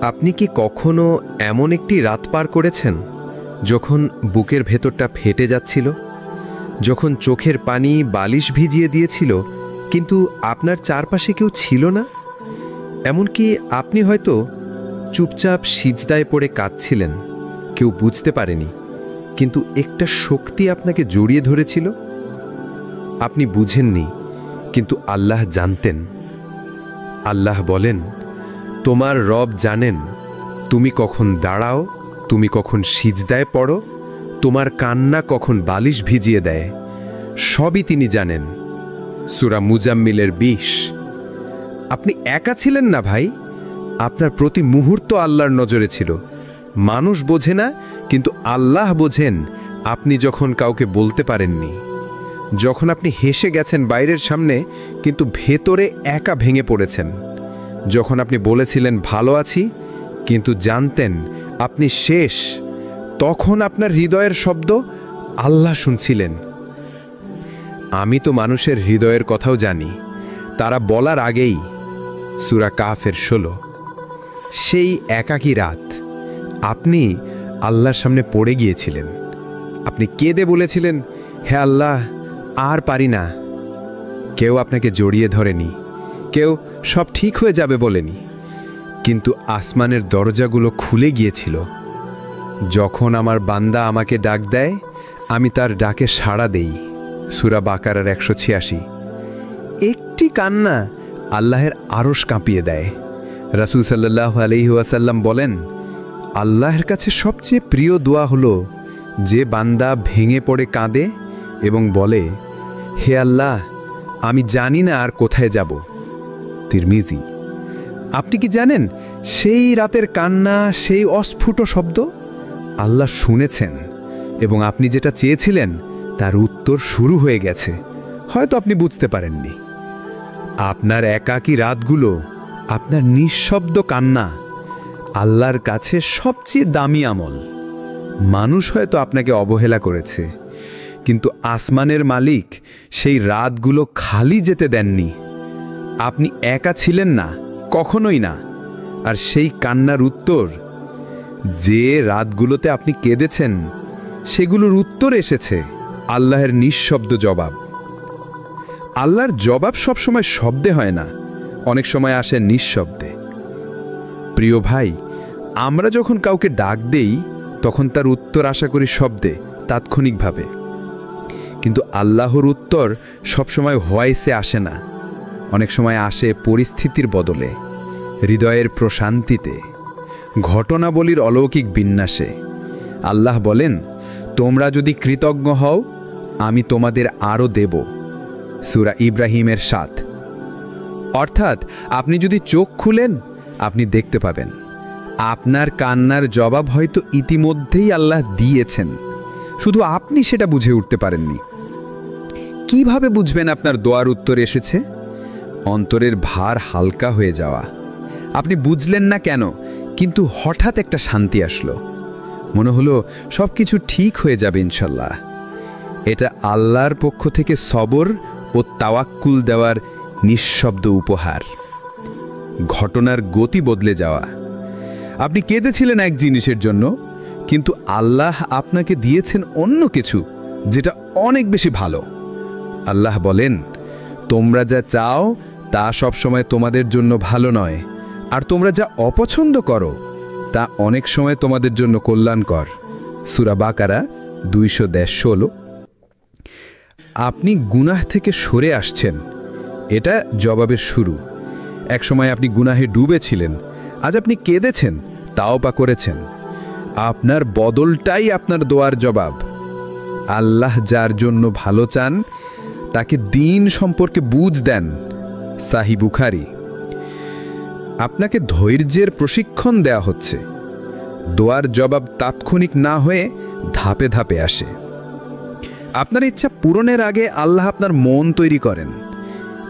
আপনি কি কখনো এমন একটি রাত পার করেছেন যখন বুকের ভেতরটা ফেটে যাচ্ছিল, যখন চোখের পানি বালিশ ভিজিয়ে দিয়েছিল কিন্তু আপনার চারপাশে কেউ ছিল না? এমনকি আপনি হয়তো চুপচাপ সিজদায় পড়ে কাঁদছিলেন, কেউ বুঝতে পারেনি, কিন্তু একটা শক্তি আপনাকে জড়িয়ে ধরেছিল। আপনি বুঝেননি, কিন্তু আল্লাহ জানতেন। আল্লাহ বলেন, তোমার রব জানেন তুমি কখন দাঁড়াও, তুমি কখন সিজদায় পড়ো, তোমার কান্না কখন বালিশ ভিজিয়ে দেয়, সবই তিনি জানেন। সূরা মুজাম্মিলের 20। আপনি একা ছিলেন না ভাই, আপনার প্রতি মুহূর্ত আল্লাহর নজরে ছিল। মানুষ বোঝে না, কিন্তু আল্লাহ বোঝেন। আপনি যখন কাউকে বলতে পারেননি, যখন আপনি হেসে গেছেন বাইরের সামনে কিন্তু ভেতরে একা ভেঙে পড়েছেন, যখন আপনি বলেছিলেন ভালো আছি কিন্তু জানতেন আপনি শেষ, তখন আপনার হৃদয়ের শব্দ আল্লাহ শুনছিলেন। আমি তো মানুষের হৃদয়ের কথাও জানি, তারা বলার আগেই। সূরা কাহফের 16। সেই একাকী রাত আপনি আল্লাহর সামনে পড়ে গিয়েছিলেন। আপনি কেঁদে বলেছিলেন, হে আল্লাহ, আর পারি না। কেউ আপনাকে জড়িয়ে ধরেনি, কেউ সব ঠিক হয়ে যাবে বলেনি, কিন্তু আসমানের দরজাগুলো খুলে গিয়েছিল। যখন আমার বান্দা আমাকে ডাক দেয়, আমি তার ডাকে সাড়া দেই। সূরা বাকারার 186। একটি কান্না আল্লাহের আরশ কাঁপিয়ে দেয়। রাসূল সাল্লাল্লাহু আলাইহি ওয়াসাল্লাম বলেন, আল্লাহর কাছে সবচেয়ে প্রিয় দোয়া হলো যে বান্দা ভেঙে পড়ে কাঁদে এবং বলে, হে আল্লাহ, আমি জানি না আর কোথায় যাব। তিরমিজি। আপনি কি জানেন সেই রাতের কান্না, সেই অস্ফুট শব্দ আল্লাহ শুনেছেন এবং আপনি যেটা চেয়েছিলেন তার উত্তর শুরু হয়ে গেছে। হয়তো আপনি বুঝতে পারেননি। আপনার একাকী রাতগুলো, আপনার নিঃশব্দ কান্না আল্লাহর কাছে সবচেয়ে দামি আমল। মানুষ হয়তো আপনাকে অবহেলা করেছে, কিন্তু আসমানের মালিক সেই রাতগুলো খালি যেতে দেননি। আপনি একা ছিলেন না, কখনোই না। আর সেই কান্নার উত্তর, যে রাতগুলোতে আপনি কেঁদেছেন, সেগুলোর উত্তর এসেছে আল্লাহর নিঃশব্দ জবাব। আল্লাহর জবাব সবসময় শব্দে হয় না, অনেক সময় আসে নিঃশব্দে। প্রিয় ভাই, আমরা যখন কাউকে ডাক দেই তখন তার উত্তর আশা করি শব্দে, তাৎক্ষণিকভাবে। কিন্তু আল্লাহর উত্তর সবসময় ভয়েসে আসে না, অনেক সময় আসে পরিস্থিতির বদলে, হৃদয়ের প্রশান্তিতে, ঘটনাবলীর অলৌকিক বিন্যাসে। আল্লাহ বলেন, তোমরা যদি কৃতজ্ঞ হও আমি তোমাদের আরও দেব। সূরা ইব্রাহিমের 7। অর্থাৎ আপনি যদি চোখ খুলেন আপনি দেখতে পাবেন। আপনার কান্নার জবাব হয়তো ইতিমধ্যেই আল্লাহ দিয়েছেন, শুধু আপনি সেটা বুঝে উঠতে পারেননি। কিভাবে বুঝবেন আপনার দোয়ার উত্তর এসেছে? অন্তরের ভার হালকা হয়ে যাওয়া। আপনি বুঝলেন না কেন, কিন্তু হঠাৎ একটা শান্তি আসলো। মনে হলো সব কিছু ঠিক হয়ে যাবে ইনশাল্লাহ। এটা আল্লাহর পক্ষ থেকে সবর ও তাওয়াক্কুল দেওয়ার নিঃশব্দ উপহার। ঘটনার গতি বদলে যাওয়া। আপনি কেঁদেছিলেন এক জিনিসের জন্য, কিন্তু আল্লাহ আপনাকে দিয়েছেন অন্য কিছু যেটা অনেক বেশি ভালো। আল্লাহ বলেন, তোমরা যা চাও তা সবসময় তোমাদের জন্য ভালো নয়, আর তোমরা যা অপছন্দ করো তা অনেক সময় তোমাদের জন্য কল্যাণকর। সূরা বাকারা 216। আপনি গুনাহ থেকে সরে আসছেন, এটা জবাবের শুরু। একসময় আপনি গুনাহে ডুবেছিলেন, আজ আপনি কেঁদেছেন, তাওবা করেছেন। আপনার বদলটাই আপনার দোয়ার জবাব। আল্লাহ যার জন্য ভালো চান তাকে দ্বীন সম্পর্কে বুঝ দেন। সহিহ বুখারী। আপনাকে ধৈর্যের প্রশিক্ষণ দেয়া হচ্ছে। দোয়ার জবাব তাৎক্ষণিক না হয়ে ধাপে ধাপে আসে। আপনার ইচ্ছা পূরণের আগে আল্লাহ আপনার মন তৈরি করেন।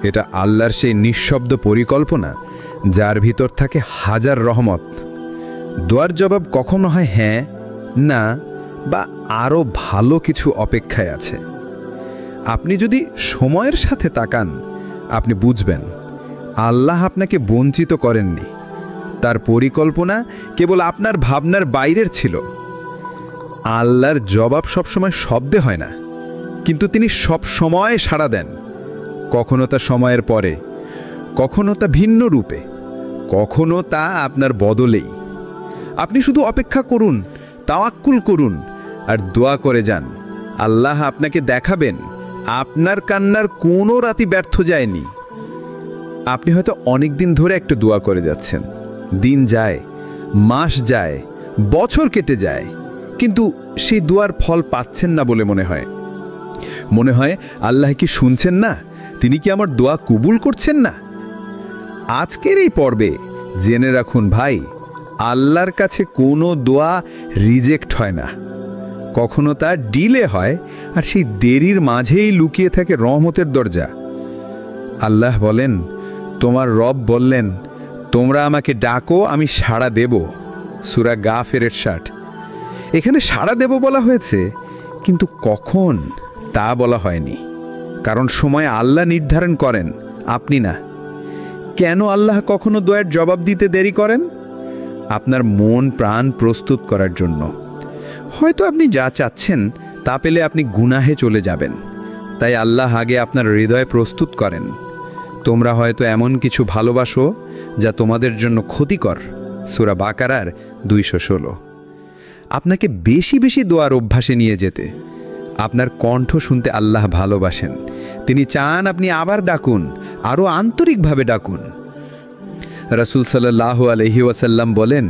এটা আল্লাহর সেই নিঃশব্দ পরিকল্পনা যার ভিতর থাকে হাজার রহমত। দোয়ার জবাব কখনো হয় হ্যাঁ, না বা আরও ভালো কিছু অপেক্ষায় আছে। আপনি যদি সময়ের সাথে তাকান আপনি বুঝবেন আল্লাহ আপনাকে বঞ্চিত করেননি। তার পরিকল্পনা কেবল আপনার ভাবনার বাইরের ছিল। আল্লাহর জবাব সবসময় শব্দে হয় না, কিন্তু তিনি সব সময় সাড়া দেন। কখনো তা সময়ের পরে, কখনো তা ভিন্ন রূপে, কখনো তা আপনার বদলেই। আপনি শুধু অপেক্ষা করুন, তাওয়াক্কুল করুন আর দোয়া করে যান। আল্লাহ আপনাকে দেখাবেন আপনার কান্নার কোনো রাতি ব্যর্থ যায়নি। আপনি হয়তো অনেক দিন ধরে একটা দোয়া করে যাচ্ছেন। দিন যায়, মাস যায়, বছর কেটে যায়, কিন্তু সেই দোয়ার ফল পাচ্ছেন না বলে মনে হয় আল্লাহ কি শুনছেন না? তিনি কি আমার দোয়া কবুল করছেন না? আজকের এই পর্বে জেনে রাখুন ভাই, আল্লাহর কাছে কোনো দোয়া রিজেক্ট হয় না। কখনো তা ডিলে হয়, আর সেই দেরির মাঝেই লুকিয়ে থাকে রহমতের দরজা। আল্লাহ বলেন, তোমার রব বললেন, তোমরা আমাকে ডাকো, আমি সাড়া দেব। সূরা গাফিরের 60। এখানে সাড়া দেব বলা হয়েছে, কিন্তু কখন তা বলা হয়নি, কারণ সময় আল্লাহ নির্ধারণ করেন, আপনি না। কেন আল্লাহ কখনো দোয়ার জবাব দিতে দেরি করেন? আপনার মন প্রাণ প্রস্তুত করার জন্য। হয়তো আপনি যা চাচ্ছেন তা পেলে আপনি গুনাহে চলে যাবেন, তাই আল্লাহ আগে আপনার হৃদয় প্রস্তুত করেন। তোমরা হয়তো এমন কিছু ভালোবাসো যা তোমাদের জন্য ক্ষতিকর। সূরা বাকারার 216। আপনাকে বেশি বেশি দোয়ার অভ্যাসে নিয়ে যেতে। আপনার কণ্ঠ শুনতে আল্লাহ ভালোবাসেন। তিনি চান আপনি আবার ডাকুন, আরও আন্তরিকভাবে ডাকুন। রাসূল সাল্লাল্লাহু আলাইহি ওয়াসাল্লাম বলেন,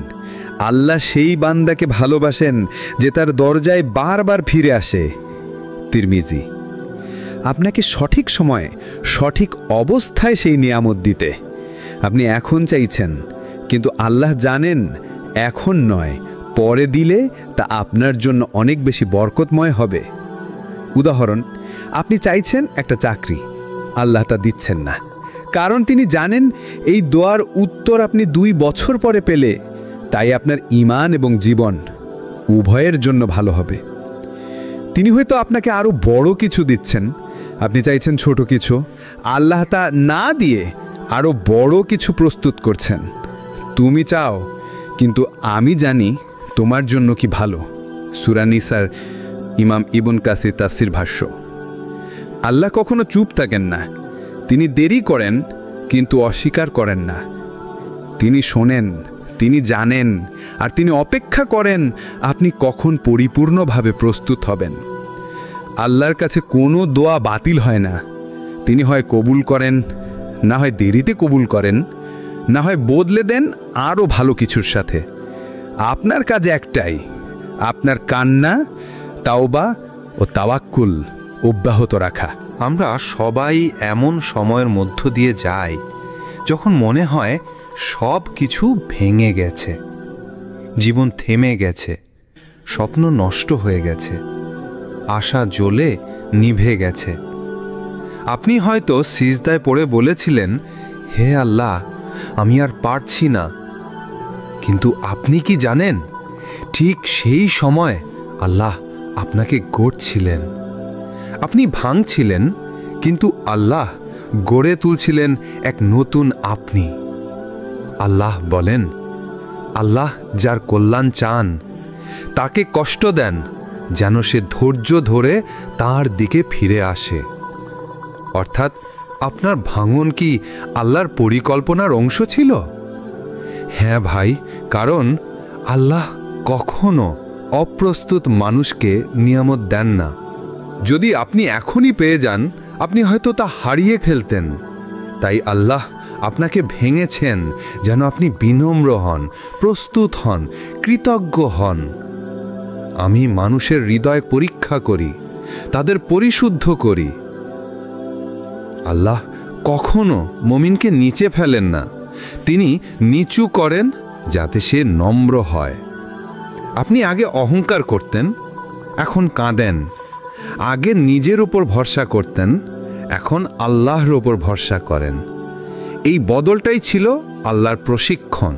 আল্লাহ সেই বান্দাকে ভালোবাসেন যে তার দরজায় বারবার ফিরে আসে। তিরমিজি। আপনাকে সঠিক সময়ে সঠিক অবস্থায় সেই নিয়ামত দিতে। আপনি এখন চাইছেন, কিন্তু আল্লাহ জানেন এখন নয়, পরে দিলে তা আপনার জন্য অনেক বেশি বরকতময় হবে। উদাহরণ, আপনি চাইছেন একটা চাকরি, আল্লাহ তা দিচ্ছেন না, কারণ তিনি জানেন এই দোয়ার উত্তর আপনি 2 বছর পরে পেলে তাই আপনার ঈমান এবং জীবন উভয়ের জন্য ভালো হবে। তিনি হয়তো আপনাকে আরও বড় কিছু দিচ্ছেন, আপনি চাইছেন ছোট কিছু, আল্লাহ তা না দিয়ে আরও বড় কিছু প্রস্তুত করছেন। তুমি চাও, কিন্তু আমি জানি তোমার জন্য কি ভালো। সূরা নিসার ইমাম ইবন কাসির তাফসির ভাষ্য। আল্লাহ কখনো চুপ থাকেন না, তিনি দেরি করেন কিন্তু অস্বীকার করেন না। তিনি শোনেন, তিনি জানেন, আর তিনি অপেক্ষা করেন আপনি কখন পরিপূর্ণভাবে প্রস্তুত হবেন। আল্লাহর কাছে কোনো দোয়া বাতিল হয় না। তিনি হয় কবুল করেন, না হয় দেরিতে কবুল করেন, না হয় বদলে দেন আরও ভালো কিছুর সাথে। আপনার কাজ একটাই, আপনার কান্না, তাওবা ও তাওয়াক্কুল অব্যাহত রাখা। আমরা সবাই এমন সময়ের মধ্য দিয়ে যাই যখন মনে হয় সব কিছু ভেঙে গেছে, জীবন থেমে গেছে, স্বপ্ন নষ্ট হয়ে গেছে, আশা জ্বলে নিভে গেছে। আপনি হয়তো সিজদায় পড়ে বলেছিলেন, হে আল্লাহ, আমি আর পারছি না। কিন্তু আপনি কি জানেন, ঠিক সেই সময় আল্লাহ আপনাকে গড়ছিলেন। আপনি ভাঙছিলেন, কিন্তু আল্লাহ গড়ে তুলছিলেন এক নতুন আপনি। আল্লাহ বলেন, আল্লাহ যার কল্যাণ চান তাকে কষ্ট দেন, যেন সে ধৈর্য ধরে তার দিকে ফিরে আসে। অর্থাৎ আপনার ভাঙন কি আল্লাহর পরিকল্পনার অংশ ছিল? হ্যাঁ ভাই, কারণ আল্লাহ কখনো অপ্রস্তুত মানুষকে নিয়ামত দেন না। যদি আপনি এখনই পেয়ে যান, আপনি হয়তো তা হারিয়ে ফেলতেন। তাই আল্লাহ আপনাকে ভেঙেছেন যেন আপনি বিনম্র হন, প্রস্তুত হন, কৃতজ্ঞ হন। আমি মানুষের হৃদয় পরীক্ষা করি, তাদের পরিশুদ্ধ করি। আল্লাহ কখনো মুমিনকে নিচে ফেলেন না, তিনি নিচু করেন যাতে সে নম্র হয়। আপনি আগে অহংকার করতেন, এখন কাঁদেন। আগে নিজের উপর ভরসা করতেন, এখন আল্লাহর উপর ভরসা করেন। এই বদলটাই ছিল আল্লাহর প্রশিক্ষণ।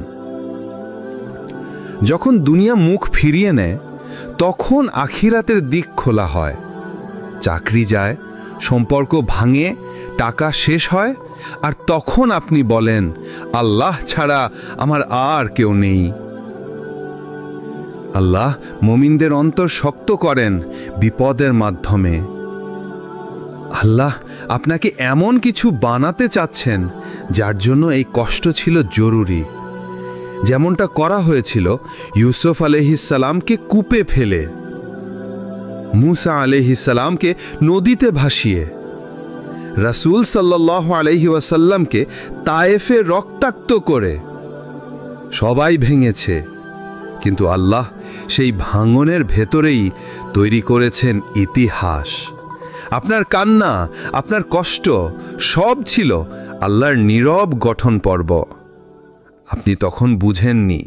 যখন দুনিয়া মুখ ফিরিয়ে নেয়, তখন আখিরাতের দিক খোলা হয়। চাকরি যায়, সম্পর্ক ভাঙে, টাকা শেষ হয়, আর তখন আপনি বলেন, আল্লাহ ছাড়া আমার আর কেউ নেই। আল্লাহ মুমিনদের অন্তর শক্ত করেন বিপদের মাধ্যমে। আল্লাহ আপনাকে এমন কিছু বানাতে চাচ্ছেন যার জন্য এই কষ্ট ছিল জরুরি, যেমনটা করা হয়েছিল ইউসুফ আলাইহিসসালামকে কূপে ফেলে, মুসা আলাইহিসসালামকে নদীতে ভাসিয়ে, রাসূল সাল্লাল্লাহু আলাইহি ওয়াসাল্লামকে তায়েফে রক্তাক্ত করে। সবাই ভেঙেছে, কিন্তু আল্লাহ সেই ভাঙনের ভেতরেই তৈরি করেছেন ইতিহাস। আপনার কান্না, আপনার কষ্ট সব ছিল আল্লাহর নীরব গঠন পর্ব। আপনি তখন বুঝেননি,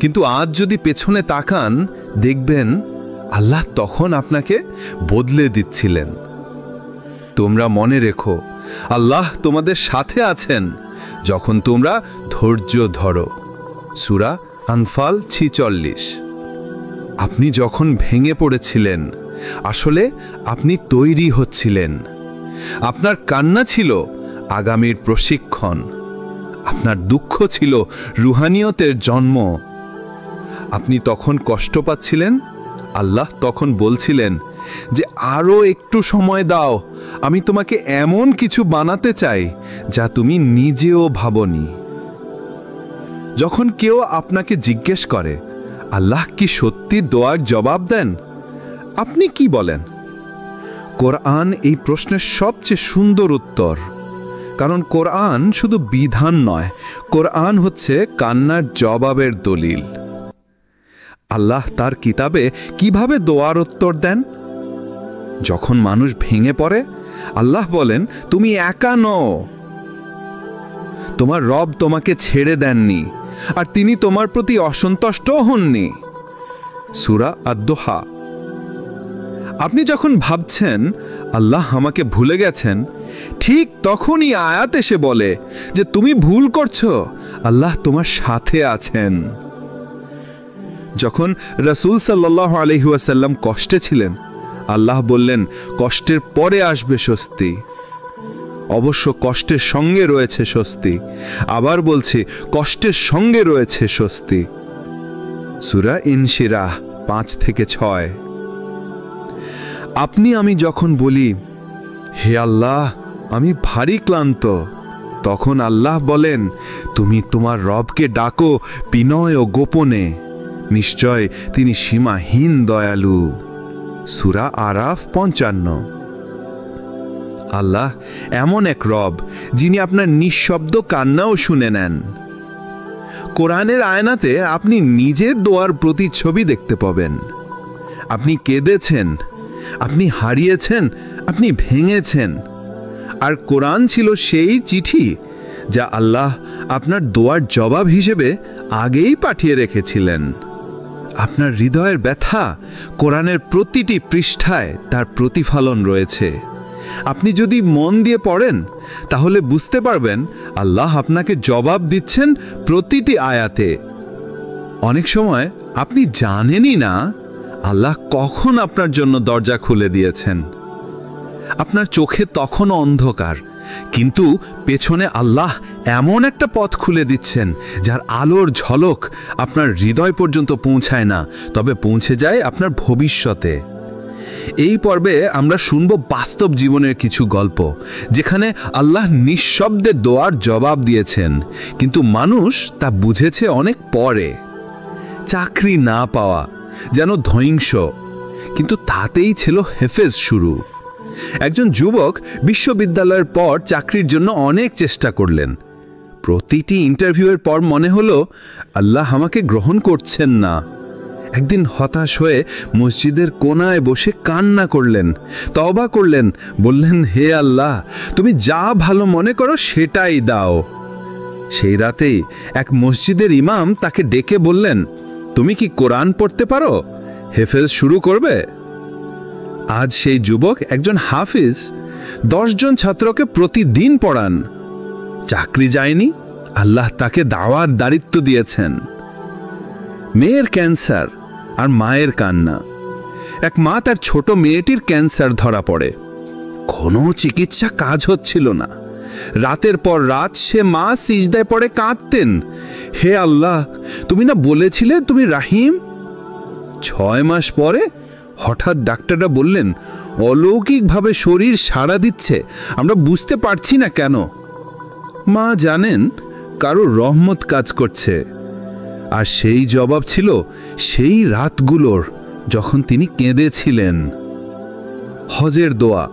কিন্তু আজ যদি পেছনে তাকান দেখবেন আল্লাহ তখন আপনাকে বদলে দিচ্ছিলেন। তোমরা মনে রেখো, আল্লাহ তোমাদের সাথে আছেন যখন তোমরা ধৈর্য ধরো। সূরা আনফাল 46। আপনি যখন ভেঙে পড়েছিলেন, আসলে আপনি তৈরি হচ্ছিলেন। আপনার কান্না ছিল আগামীর প্রশিক্ষণ, আপনার দুঃখ ছিল রুহানিয়তের জন্ম। আপনি তখন কষ্ট পাচ্ছিলেন, আল্লাহ তখন বলছিলেন যে আরও একটু সময় দাও, আমি তোমাকে এমন কিছু বানাতে চাই যা তুমি নিজেও ভাবনি। যখন কেউ আপনাকে জিজ্ঞেস করে আল্লাহ কি সত্যি দোয়ার জবাব দেন, আপনি কি বলেন? কোরআন এই প্রশ্নের সবচেয়ে সুন্দর উত্তর, কারণ কোরআন শুধু বিধান নয়, কোরআন হচ্ছে কান্নার জবাবের দলিল। আল্লাহ তার কিতাবে কিভাবে দোয়ার উত্তর দেন? যখন মানুষ ভেঙে পড়ে, আল্লাহ বলেন তুমি একা নও, তোমার রব তোমাকে ছেড়ে দেননি, আর তিনি তোমার প্রতি অসন্তুষ্টও হননি। সূরা আদ-দোহা। আপনি যখন ভাবছেন আল্লাহ আমাকে ভুলে গেছেন, ঠিক তখনই আয়াত এসে বলে যে তুমি ভুল করছো, আল্লাহ তোমার সাথে আছেন। যখন রাসূল সাল্লাল্লাহু আলাইহি ওয়াসাল্লাম কষ্টে ছিলেন, আল্লাহ বললেন কষ্টের পরে আসবে স্বস্তি। অবশ্য কষ্টের সঙ্গে রয়েছে স্বস্তি, আবার বলছি কষ্টের সঙ্গে রয়েছে স্বস্তি। সূরা ইনশিরাহ 5-6। আপনি আমি যখন বলি হে আল্লাহ আমি ভারী ক্লান্ত, তখন আল্লাহ বলেন তুমি তোমার রবকে ডাকো বিনয় ও গোপনে, নিশ্চয় তিনি সীমাহীন দয়ালু। সূরা আরাফ 55। আল্লাহ এমন এক রব যিনি আপনার নিঃশব্দ কান্নাও শুনে নেন। কোরআনের আয়নাতে আপনি নিজের দোয়ার প্রতিচ্ছবি দেখতে পাবেন। আপনি কেঁদেছেন, আপনি হারিয়েছেন, আপনি ভেঙেছেন, আর কোরআন ছিল সেই চিঠি যা আল্লাহ আপনার দোয়ার জবাব হিসেবে আগেই পাঠিয়ে রেখেছিলেন। আপনার হৃদয়ের ব্যথা কোরআনের প্রতিটি পৃষ্ঠায় তার প্রতিফলন রয়েছে। আপনি যদি মন দিয়ে পড়েন তাহলে বুঝতে পারবেন আল্লাহ আপনাকে জবাব দিচ্ছেন প্রতিটি আয়াতে। অনেক সময় আপনি জানেনই না আল্লাহ কখন আপনার জন্য দরজা খুলে দিয়েছেন। আপনার চোখে তখনও অন্ধকার, কিন্তু পেছনে আল্লাহ এমন একটা পথ খুলে দিচ্ছেন যার আলোর ঝলক আপনার হৃদয় পর্যন্ত পৌঁছায় না, তবে পৌঁছে যায় আপনার ভবিষ্যতে। এই পর্বে আমরা শুনব বাস্তব জীবনের কিছু গল্প যেখানে আল্লাহ নিঃশব্দে দোয়ার জবাব দিয়েছেন, কিন্তু মানুষ তা বুঝেছে অনেক পরে। চাকরি না পাওয়া যেন ধ্বংস, কিন্তু তাতেই ছিল হেফেজ শুরু। একজন যুবক বিশ্ববিদ্যালয়ের পর চাকরির জন্য অনেক চেষ্টা করলেন। প্রতিটি ইন্টারভিউয়ের পর মনে হলো আল্লাহ আমাকে গ্রহণ করছেন না। একদিন হতাশ হয়ে মসজিদের কোনায় বসে কান্না করলেন, তওবা করলেন, বললেন হে আল্লাহ তুমি যা ভালো মনে করো সেটাই দাও। সেই রাতেই এক মসজিদের ইমাম তাকে ডেকে বললেন তুমি কি কোরআন পড়তে পারো? হেফেজ শুরু করবে? আজ সেই যুবক একজন হাফিজ, 10 জন ছাত্রকে প্রতিদিন পড়ান। চাকরি যায়নি, আল্লাহ তাকে দাওয়াত দায়িত্ব দিয়েছেন। মেয়ের ক্যান্সার আর মায়ের কান্না। এক মা তার ছোট মেয়েটির ক্যান্সার ধরা পড়ে। কোনো চিকিৎসা কাজ হচ্ছিল না। রাতের পর রাত সে মা সিজদায় পড়ে কাঁদতেন, হে আল্লাহ, তুমি না বলেছিলে তুমি রাহিম। 6 মাস পরে হঠাৎ ডাক্তাররা বললেন অলৌকিকভাবে শরীর সাড়া দিচ্ছে, আমরা বুঝতে পারছি না কেন। মা জানেন কারো রহমত কাজ করছে। আর সেই জবাব ছিল সেই রাতগুলোর যখন তিনি কেঁদেছিলেন। হজের দোয়া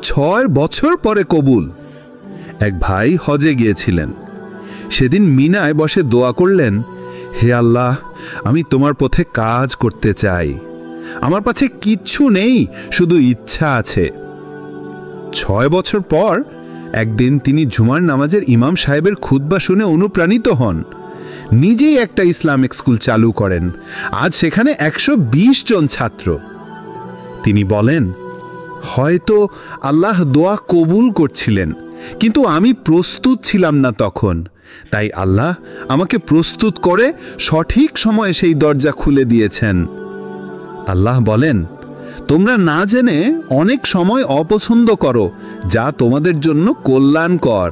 6 বছর পরে কবুল। এক ভাই হজে গিয়েছিলেন, সেদিন মিনায় বসে দোয়া করলেন, হে আল্লাহ, আমি তোমার পথে কাজ করতে চাই, আমার কাছে কিচ্ছু নেই, শুধু ইচ্ছা আছে। 6 বছর পর একদিন তিনি জুমার নামাজের ইমাম সাহেবের খুতবা শুনে অনুপ্রাণিত হন, নিজেই একটা ইসলামিক স্কুল চালু করেন। আজ সেখানে 120 জন ছাত্র। তিনি বলেন, হয়তো আল্লাহ দোয়া কবুল করছিলেন, কিন্তু আমি প্রস্তুত ছিলাম না তখন, তাই আল্লাহ আমাকে প্রস্তুত করে সঠিক সময়ে সেই দরজা খুলে দিয়েছেন। আল্লাহ বলেন, তোমরা না জেনে অনেক সময় অপছন্দ করো যা তোমাদের জন্য কল্যাণকর।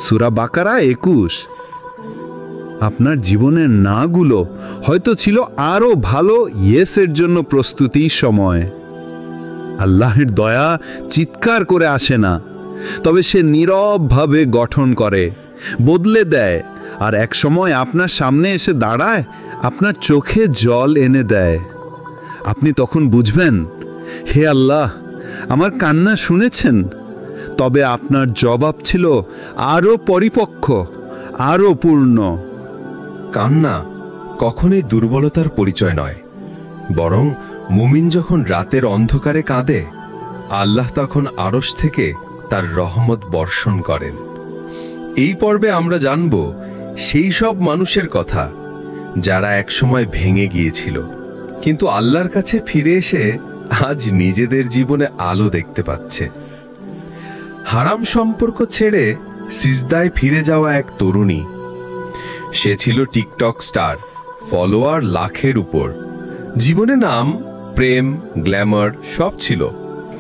সূরা বাকারা 21। আপনার জীবনের নাগুলো হয়তো ছিল আরো ভালো ইয়েসের জন্য প্রস্তুতির সময়। আল্লাহের দয়া চিৎকার করে আসে না, তবে সে নীরবভাবে গঠন করে, বদলে দেয়, আর এক সময় আপনার সামনে এসে দাঁড়ায়, আপনার চোখে জল এনে দেয়। আপনি তখন বুঝবেন, হে আল্লাহ, আমার কান্না শুনেছেন। তবে আপনার জবাব ছিল আরো পরিপক্ক, আরো পূর্ণ। কান্না কখনোই দুর্বলতার পরিচয় নয়, বরং মুমিন যখন রাতের অন্ধকারে কাঁদে, আল্লাহ তখন আরশ থেকে তার রহমত বর্ষণ করেন। এই পর্বে আমরা জানব সেই সব মানুষের কথা যারা একসময় ভেঙে গিয়েছিল, কিন্তু আল্লাহর কাছে ফিরে এসে আজ নিজেদের জীবনে আলো দেখতে পাচ্ছে। হারাম সম্পর্ক ছেড়ে সিজদায় ফিরে যাওয়া এক তরুণী। সে ছিল টিকটক স্টার, ফলোয়ার লাখের উপর। জীবনে নাম, প্রেম, গ্ল্যামার সব ছিল,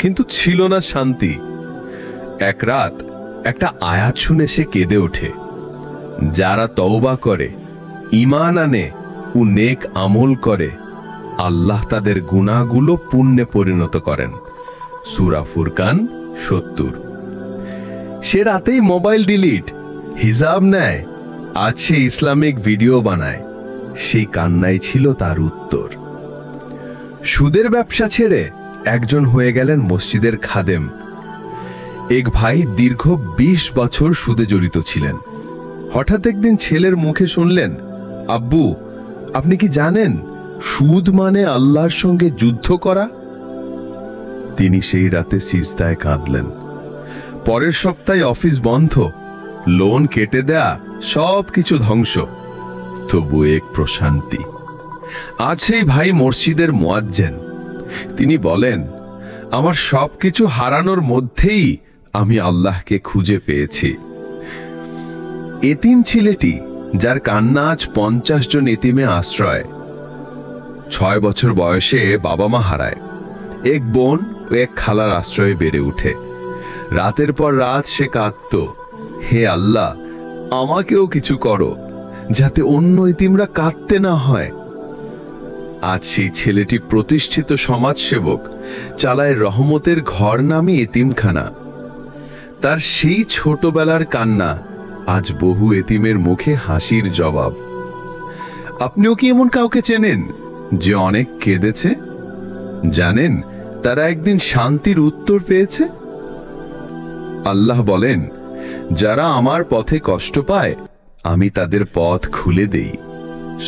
কিন্তু ছিল না শান্তি। এক রাত একটা আয়াত শুনে সে কেঁদে ওঠে, যারা তওবা করে, ঈমান আনে ও নেক আমল করে, আল্লাহ তাদের গুনাহগুলো পুণ্যে পরিণত করেন। সূরা ফুরকান 70। সে রাতেই মোবাইল ডিলিট, হিজাব নেয়, আজ সে ইসলামিক ভিডিও বানায়। সেই কান্নাই ছিল তার উত্তর। সুদের ব্যবসা ছেড়ে একজন হয়ে গেলেন মসজিদের খাদেম। এক ভাই দীর্ঘ 20 বছর সুদে জড়িত ছিলেন। হঠাৎ একদিন ছেলের মুখে শুনলেন, আব্বু, আপনি কি জানেন সুদ মানে আল্লাহর সঙ্গে যুদ্ধ করা? তিনি সেই রাতে সিজদায় কাঁদলেন। পরের সপ্তাহে অফিস বন্ধ, লোন কেটে দেয়া, সবকিছু ধ্বংস, তবু এক প্রশান্তি। আজ সেই ভাই মসজিদের মুয়াজ্জিন। তিনি বলেন, আমার সবকিছু হারানোর মধ্যেই আমি আল্লাহকে খুঁজে পেয়েছি। এতিম ছেলেটি, যার কান্না আজ 50 জন এতিমে আশ্রয়। 6 বছর বয়সে বাবা মা হারায়। এক বোন ও এক খালার আশ্রয়ে বেড়ে উঠে। রাতের পর রাত সে কাঁদত, হে আল্লাহ, আমাকেও কিছু করো, যাতে অন্য এতিমরা কাঁদতে না হয়। আজ সেই ছেলেটি প্রতিষ্ঠিত সমাজসেবক, চালায় রহমতের ঘর নামে এতিমখানা। তার সেই ছোটবেলার কান্না আজ বহু এতিমের মুখে হাসির জবাব। আপনিও কি এমন কাউকে চেনেন যে অনেক কেঁদেছে? জানেন তারা একদিন শান্তির উত্তর পেয়েছে? আল্লাহ বলেন, যারা আমার পথে কষ্ট পায় আমি তাদের পথ খুলে দেই।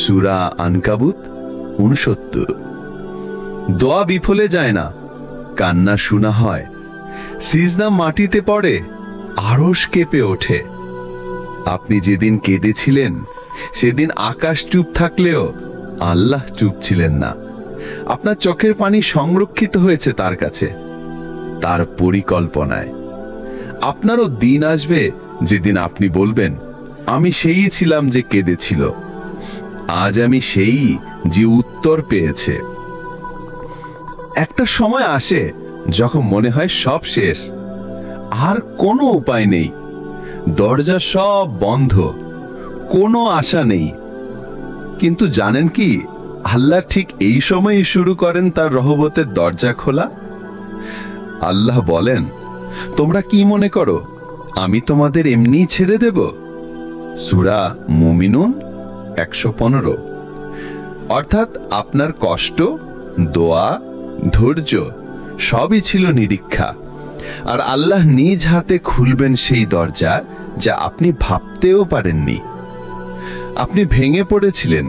সূরা আনকাবুত 69। দোয়া বিফলে যায় না, কান্না শোনা হয়। সিজদা মাটিতে পড়ে, আরশ কেঁপে ওঠে। আপনি যেদিন কেঁদেছিলেন সেদিন আকাশ চুপ থাকলেও আল্লাহ চুপ ছিলেন না। আপনার চোখের পানি সংরক্ষিত হয়েছে তার কাছে, তার পরিকল্পনায়। আপনারও দিন আসবে যেদিন আপনি বলবেন, আমি সেই ছিলাম যে কেঁদেছিল, আজ আমি সেই যে উত্তর পেয়েছে। একটা সময় আসে যখন মনে হয় সব শেষ, আর কোনো উপায় নেই, দরজা সব বন্ধ, কোনো আশা নেই। কিন্তু জানেন কি, আল্লাহ ঠিক এই সময়ই শুরু করেন তার রহমতের দরজা খোলা। আল্লাহ বলেন, তোমরা কি মনে করো আমি তোমাদের এমনি ছেড়ে দেব? সূরা মুমিনুন 115। অর্থাৎ আপনার কষ্ট, দোয়া, ধৈর্য সবই ছিল নিরীক্ষা, আর আল্লাহ নিজ হাতে খুলবেন সেই দরজা যা আপনি ভাবতেও পারেননি। আপনি ভেঙে পড়েছিলেন,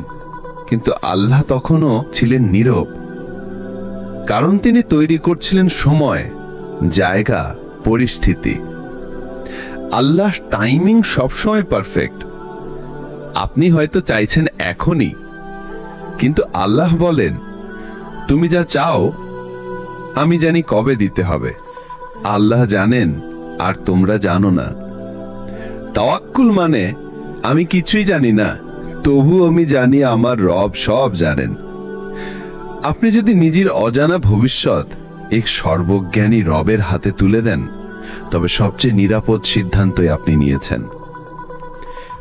কিন্তু আল্লাহ তখনও ছিলেন নীরব, কারণ তিনি তৈরি করছিলেন সময়, জায়গা, পরিস্থিতি। আল্লাহ টাইমিং সবসময় পারফেক্ট। আপনি হয়তো চাইছেন এখনই, কিন্তু আল্লাহ বলেন, তুমি যা চাও আমি জানি কবে দিতে হবে। আল্লাহ জানেন আর তোমরা জানো না। তাওয়াক্কুল মানে আমি কিছুই জানি না, তবু আমি জানি আমার রব সব জানেন। আপনি যদি নিজের অজানা ভবিষ্যৎ এক সর্বজ্ঞানী রবের হাতে তুলে দেন, তবে সবচেয়ে নিরাপদ সিদ্ধান্তই আপনি নিয়েছেন।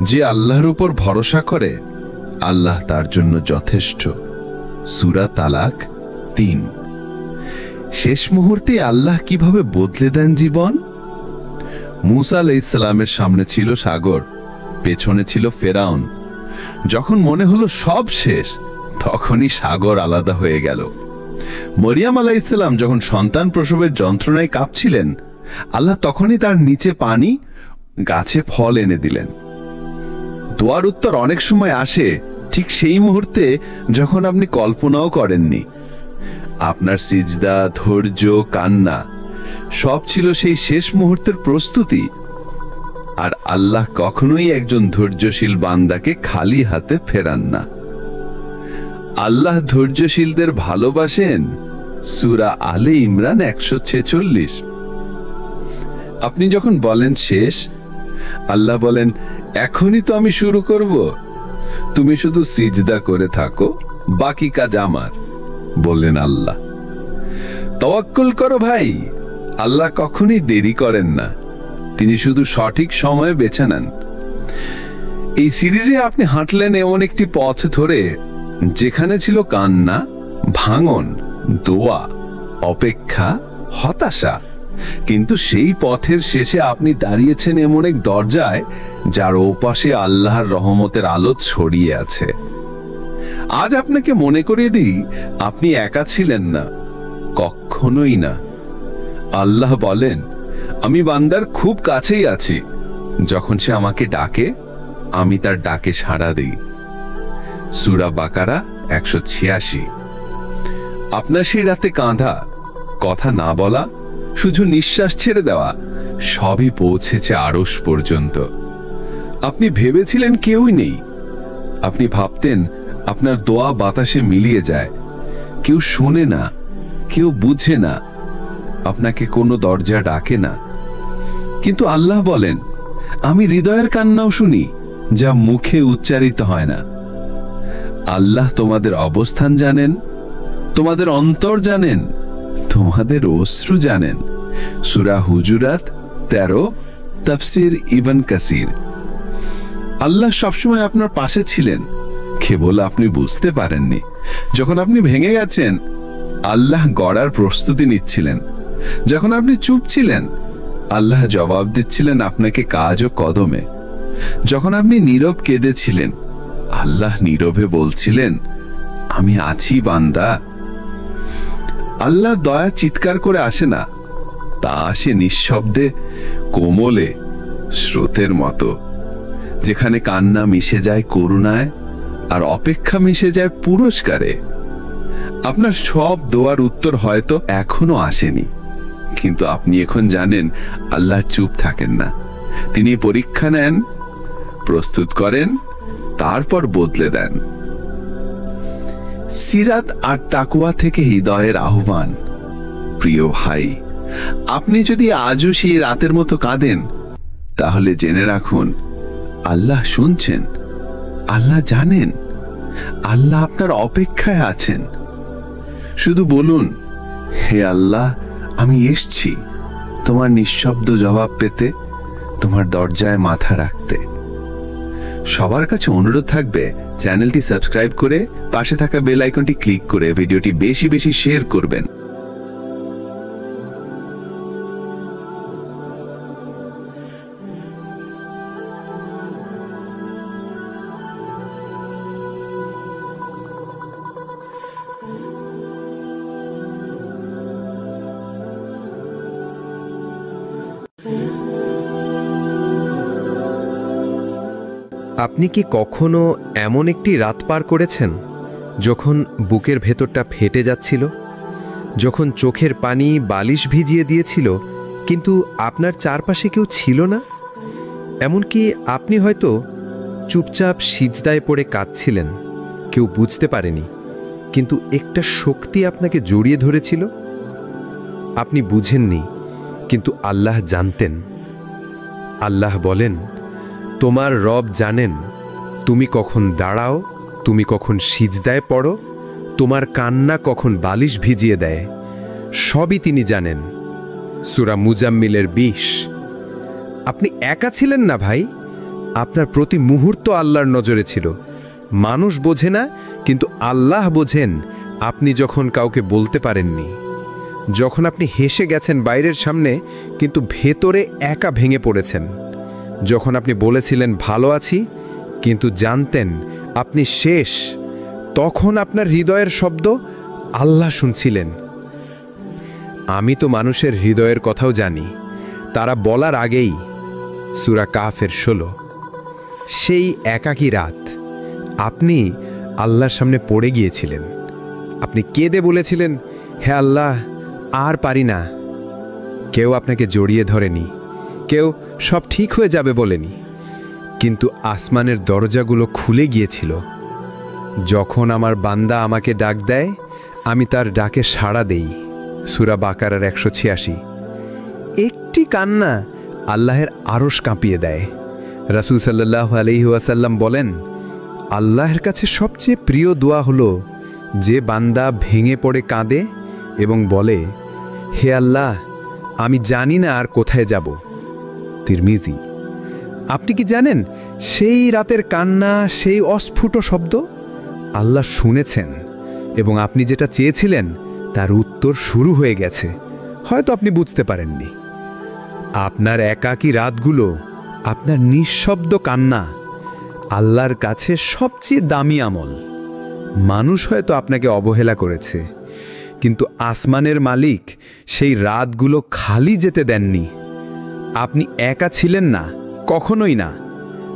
যে আল্লাহর উপর ভরসা করে, আল্লাহ তার জন্য যথেষ্ট। সূরা তালাক 3। শেষ মুহূর্তে আল্লাহ কিভাবে বদলে দেন জীবন। মূসা আলাইহিস সালামের সামনে ছিল সাগর, পেছনে ছিল ফেরাউন। যখন মনে হলো সব শেষ, তখনই সাগর আলাদা হয়ে গেল। মরিয়ম আলাইহিস সালাম যখন সন্তান প্রসবের যন্ত্রণায় কাঁপছিলেন, আল্লাহ তখনই তার নিচে পানি, গাছে ফল এনে দিলেন। দোয়ার উত্তর অনেক সময় আসে ঠিক সেই মুহূর্তে যখন আপনি কল্পনাও করেননি। আপনার সিজদা, ধৈর্য, কান্না সব ছিল সেই শেষ মুহূর্তের প্রস্তুতি। আর আল্লাহ কখনোই একজন ধৈর্যশীল বান্দাকে খালি হাতে ফেরান না। আল্লাহ ধৈর্যশীলদের ভালোবাসেন। সূরা আলে ইমরান 146। আপনি যখন বলেন শেষ, আল্লাহ বলেন, এখনই তো আমি শুরু করব, তুমি শুধু সিজদা করে থাকো, বাকি কাজ আমার। বললেন আল্লাহ। তাওয়াক্কুল করো ভাই, আল্লাহ কখনোই দেরি করেন না, তিনি শুধু সঠিক সময়ে বেছে নেন। এই সিরিজে আপনি হাঁটলেন এমন একটি পথ ধরে যেখানে ছিল কান্না, ভাঙন, দোয়া, অপেক্ষা, হতাশা, কিন্তু সেই পথের শেষে আপনি দাঁড়িয়েছেন এমন এক দরজায় যার ওপাশে আল্লাহর রহমতের আলো ছড়িয়ে আছে। আজ আপনাকে মনে করিয়ে দিই, আপনি একা ছিলেন না, কখনোই না। আল্লাহ বলেন, আমি বান্দার খুব কাছেই আছি, যখন সে আমাকে ডাকে আমি তার ডাকে সাড়া দিই। সূরা বাকারা 186। আপনার সেই রাতে কাঁধা, কথা না বলা, শুধু নিঃশ্বাস ছেড়ে দেওয়া, সবই পৌঁছেছে আরশ পর্যন্ত। আপনি ভেবেছিলেন কেউই নেই, আপনি ভাবতেন আপনার দোয়া বাতাসে মিলিয়ে যায়, কেউ শোনে না, কেউ বুঝে না, আপনাকে কোনো দরজা ডাকে না। কিন্তু আল্লাহ বলেন, আমি হৃদয়ের কান্নাও শুনি, যা মুখে উচ্চারিত হয় না। আল্লাহ তোমাদের অবস্থান জানেন, তোমাদের অন্তর জানেন, তোমাদের অশ্রু জানেন। সূরা হুজুরাত 13, তাফসির ইবন কাসির। আল্লাহ সবসময় আপনার পাশে ছিলেন, কেবল আপনি বুঝতে পারেননি। যখন আপনি ভেঙে গেছেন, আল্লাহ গড়ার প্রস্তুতি নিচ্ছিলেন। যখন আপনি চুপ ছিলেন, আল্লাহ জবাব দিচ্ছিলেন আপনাকে কাজ ও কদমে। যখন আপনি নীরব কেঁদেছিলেন, আল্লাহ নীরবে বলছিলেন, আমি আছি বান্দা। আল্লাহ দয়া চিৎকার করে আসে না, তা আসে নিঃশব্দে, কোমলে, স্রোতের মতো, যেখানে কান্না মিশে যায় করুণায় আর অপেক্ষা মিশে যায় পুরস্কারে। আপনার সব দোয়ার উত্তর হয়তো এখনো আসেনি, কিন্তু আপনি এখন জানেন আল্লাহ চুপ থাকেন না। তিনি পরীক্ষা নেন, প্রস্তুত করেন, তারপর বদলে দেন। সিরাত আর তাকওয়া থেকে হৃদয়ের আহ্বান। প্রিয় ভাই, আপনি যদি আজও সেই রাতের মতো কাঁদেন, তাহলে জেনে রাখুন আল্লাহ শুনছেন, আল্লাহ জানেন, আল্লাহ আপনার অপেক্ষায় আছেন। শুধু বলুন, হে আল্লাহ, আমি এসছি, তোমার নিঃশব্দ জবাব পেতে, তোমার দরজায় মাথা রাখতে। সবার কাছে অনুরোধ থাকবে চ্যানেলটি সাবস্ক্রাইব করে পাশে থাকা বেল আইকনটি ক্লিক করে ভিডিওটি বেশি বেশি শেয়ার করবেন। আপনি কি কখনো এমন একটি রাত পার করেছেন যখন বুকের ভেতরটা ফেটে যাচ্ছিল, যখন চোখের পানি বালিশ ভিজিয়ে দিয়েছিল কিন্তু আপনার চারপাশে কেউ ছিল না? এমনকি আপনি হয়তো চুপচাপ সিজদায় পড়ে কাঁদছিলেন, কেউ বুঝতে পারেনি, কিন্তু একটা শক্তি আপনাকে জড়িয়ে ধরেছিল। আপনি বুঝেননি, কিন্তু আল্লাহ জানতেন। আল্লাহ বলেন, তোমার রব জানেন তুমি কখন দাঁড়াও, তুমি কখন সিজদায় পড়ো, তোমার কান্না কখন বালিশ ভিজিয়ে দেয়, সবই তিনি জানেন। সূরা মুজাম্মিলের 20। আপনি একা ছিলেন না ভাই, আপনার প্রতি মুহূর্ত আল্লাহর নজরে ছিল। মানুষ বোঝে না, কিন্তু আল্লাহ বোঝেন। আপনি যখন কাউকে বলতে পারেননি, যখন আপনি হেসে গেছেন বাইরের সামনে কিন্তু ভেতরে একা ভেঙে পড়েছেন, যখন আপনি বলেছিলেন ভালো আছি কিন্তু জানতেন আপনি শেষ, তখন আপনার হৃদয়ের শব্দ আল্লাহ শুনছিলেন। আমি তো মানুষের হৃদয়ের কথাও জানি, তারা বলার আগেই। সূরা কাহফের 16। সেই একাকী রাত আপনি আল্লাহর সামনে পড়ে গিয়েছিলেন। আপনি কেঁদে বলেছিলেন, হে আল্লাহ, আর পারি না। কেউ আপনাকে জড়িয়ে ধরেনি, কেউ সব ঠিক হয়ে যাবে বলেনি, কিন্তু আসমানের দরজাগুলো খুলে গিয়েছিল। যখন আমার বান্দা আমাকে ডাক দেয়, আমি তার ডাকে সাড়া দেই। সূরা বাকারার 186। একটি কান্না আল্লাহের আরশ কাঁপিয়ে দেয়। রাসূল সাল্লাল্লাহু আলাইহি ওয়াসাল্লাম বলেন, আল্লাহের কাছে সবচেয়ে প্রিয় দোয়া হলো যে বান্দা ভেঙে পড়ে কাঁদে এবং বলে, হে আল্লাহ, আমি জানি না আর কোথায় যাব। তিরমিজি। আপনি কি জানেন সেই রাতের কান্না, সেই অস্ফুট শব্দ আল্লাহ শুনেছেন এবং আপনি যেটা চেয়েছিলেন তার উত্তর শুরু হয়ে গেছে। হয়তো আপনি বুঝতে পারেননি। আপনার একাকী রাতগুলো, আপনার নিঃশব্দ কান্না আল্লাহর কাছে সবচেয়ে দামি আমল। মানুষ হয়তো আপনাকে অবহেলা করেছে, কিন্তু আসমানের মালিক সেই রাতগুলো খালি যেতে দেননি। আপনি একা ছিলেন না, কখনোই না।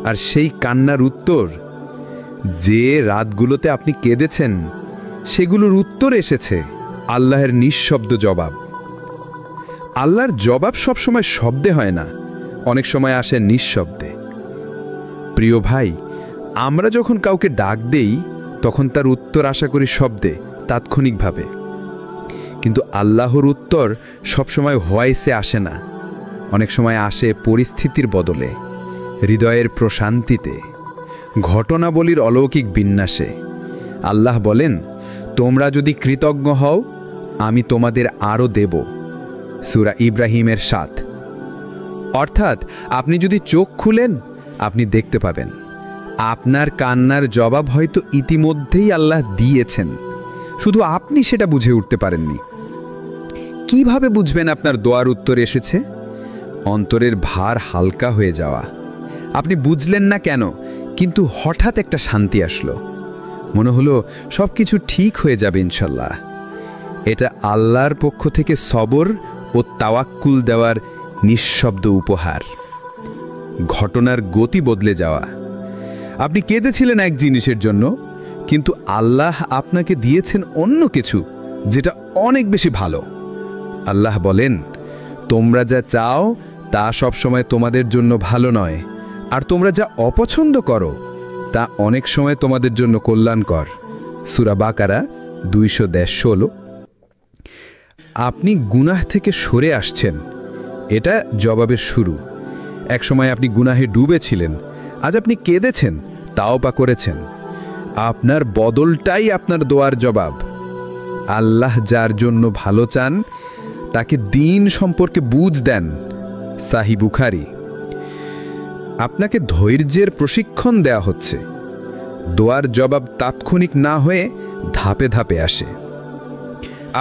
আর সেই কান্নার উত্তর, যে রাতগুলোতে আপনি কেঁদেছেন, সেগুলোর উত্তর এসেছে আল্লাহর নিঃশব্দ জবাব। আল্লাহর জবাব সবসময় শব্দে হয় না, অনেক সময় আসে নিঃশব্দে। প্রিয় ভাই, আমরা যখন কাউকে ডাক দেই তখন তার উত্তর আশা করি শব্দে, তাৎক্ষণিকভাবে। কিন্তু আল্লাহর উত্তর সবসময় ভয়েসে আসে না, অনেক সময় আসে পরিস্থিতির বদলে, হৃদয়ের প্রশান্তিতে, ঘটনাবলীর অলৌকিক বিন্যাসে। আল্লাহ বলেন, তোমরা যদি কৃতজ্ঞ হও আমি তোমাদের আরও দেব। সূরা ইব্রাহিমের 7। অর্থাৎ আপনি যদি চোখ খুলেন আপনি দেখতে পাবেন। আপনার কান্নার জবাব হয়তো ইতিমধ্যেই আল্লাহ দিয়েছেন, শুধু আপনি সেটা বুঝে উঠতে পারেননি। কিভাবে বুঝবেন আপনার দোয়ার উত্তর এসেছে? অন্তরের ভার হালকা হয়ে যাওয়া। আপনি বুঝলেন না কেন, কিন্তু হঠাৎ একটা শান্তি আসলো। মনে হলো সব কিছু ঠিক হয়ে যাবে ইনশাল্লাহ। এটা আল্লাহর পক্ষ থেকে সবর ও তাওয়াক্কুল দেওয়ার নিঃশব্দ উপহার। ঘটনার গতি বদলে যাওয়া। আপনি কেঁদেছিলেন এক জিনিসের জন্য, কিন্তু আল্লাহ আপনাকে দিয়েছেন অন্য কিছু যেটা অনেক বেশি ভালো। আল্লাহ বলেন, তোমরা যা চাও তা সবসময় তোমাদের জন্য ভালো নয়, আর তোমরা যা অপছন্দ করো তা অনেক সময় তোমাদের জন্য কল্যাণকর। সূরা বাকারা 216। আপনি গুনাহ থেকে সরে আসছেন, এটা জবাবের শুরু। একসময় আপনি গুনাহে ডুবেছিলেন, আজ আপনি কেঁদেছেন, তাওবা করেছেন। আপনার বদলটাই আপনার দোয়ার জবাব। আল্লাহ যার জন্য ভালো চান তাকে দিন সম্পর্কে বুঝ দেন। সাহি বুখারী। আপনাকে ধৈর্যের প্রশিক্ষণ দেয়া হচ্ছে। দোয়ার জবাব তাৎক্ষণিক না হয়ে ধাপে ধাপে আসে।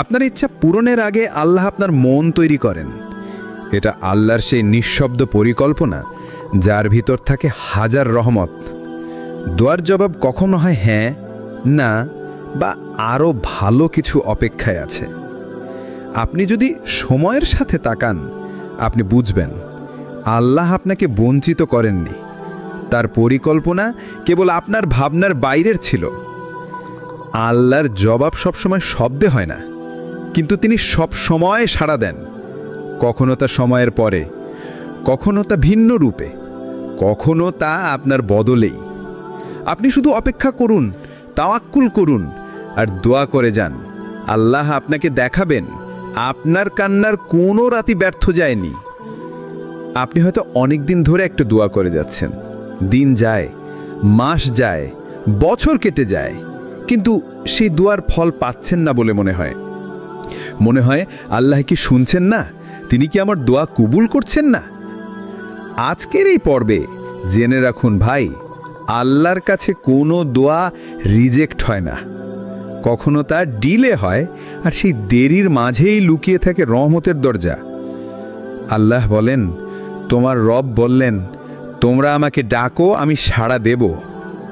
আপনার ইচ্ছা পূরণের আগে আল্লাহ আপনার মন তৈরি করেন। এটা আল্লাহর সেই নিঃশব্দ পরিকল্পনা যার ভিতর থাকে হাজার রহমত। দোয়ার জবাব কখনো হয় হ্যাঁ, না বা আরও ভালো কিছু অপেক্ষায় আছে। আপনি যদি সময়ের সাথে তাকান, আপনি বুঝবেন আল্লাহ আপনাকে বঞ্চিত করেননি। তার পরিকল্পনা কেবল আপনার ভাবনার বাইরের ছিল। আল্লাহর জবাব সবসময় শব্দে হয় না, কিন্তু তিনি সব সময় সাড়া দেন। কখনো তা সময়ের পরে, কখনো তা ভিন্ন রূপে, কখনো তা আপনার বদলেই। আপনি শুধু অপেক্ষা করুন, তাওয়াক্কুল করুন আর দোয়া করে যান। আল্লাহ আপনাকে দেখাবেন আপনার কান্নার কোনো রাতি ব্যর্থ যায়নি। আপনি হয়তো অনেক দিন ধরে একটা দোয়া করে যাচ্ছেন। দিন যায়, মাস যায়, বছর কেটে যায়, কিন্তু সেই দোয়ার ফল পাচ্ছেন না বলে মনে হয়। মনে হয় আল্লাহ কি শুনছেন না? তিনি কি আমার দোয়া কবুল করছেন না? আজকের এই পর্বে জেনে রাখুন ভাই, আল্লাহর কাছে কোনো দোয়া রিজেক্ট হয় না। কখনো তা ডিলে হয়, আর সেই দেরির মাঝেই লুকিয়ে থাকে রহমতের দরজা। আল্লাহ বলেন, তোমার রব বললেন, তোমরা আমাকে ডাকো, আমি সাড়া দেব।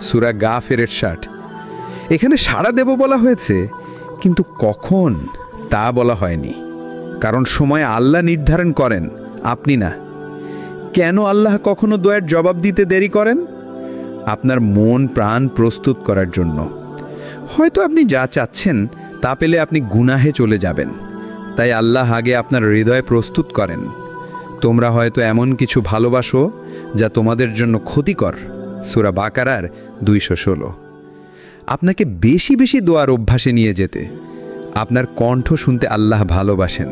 সূরা গাফিরের 60। এখানে সাড়া দেব বলা হয়েছে, কিন্তু কখন তা বলা হয়নি। কারণ সময় আল্লাহ নির্ধারণ করেন, আপনি না। কেন আল্লাহ কখনো দোয়ার জবাব দিতে দেরি করেন? আপনার মন প্রাণ প্রস্তুত করার জন্য। হয়তো আপনি যা চাচ্ছেন তা পেলে আপনি গুনাহে চলে যাবেন, তাই আল্লাহ আগে আপনার হৃদয় প্রস্তুত করেন। তোমরা হয়তো এমন কিছু ভালোবাসো যা তোমাদের জন্য ক্ষতিকর। সূরা বাকারার 216। আপনাকে বেশি বেশি দোয়ার অভ্যাসে নিয়ে যেতে। আপনার কণ্ঠ শুনতে আল্লাহ ভালোবাসেন।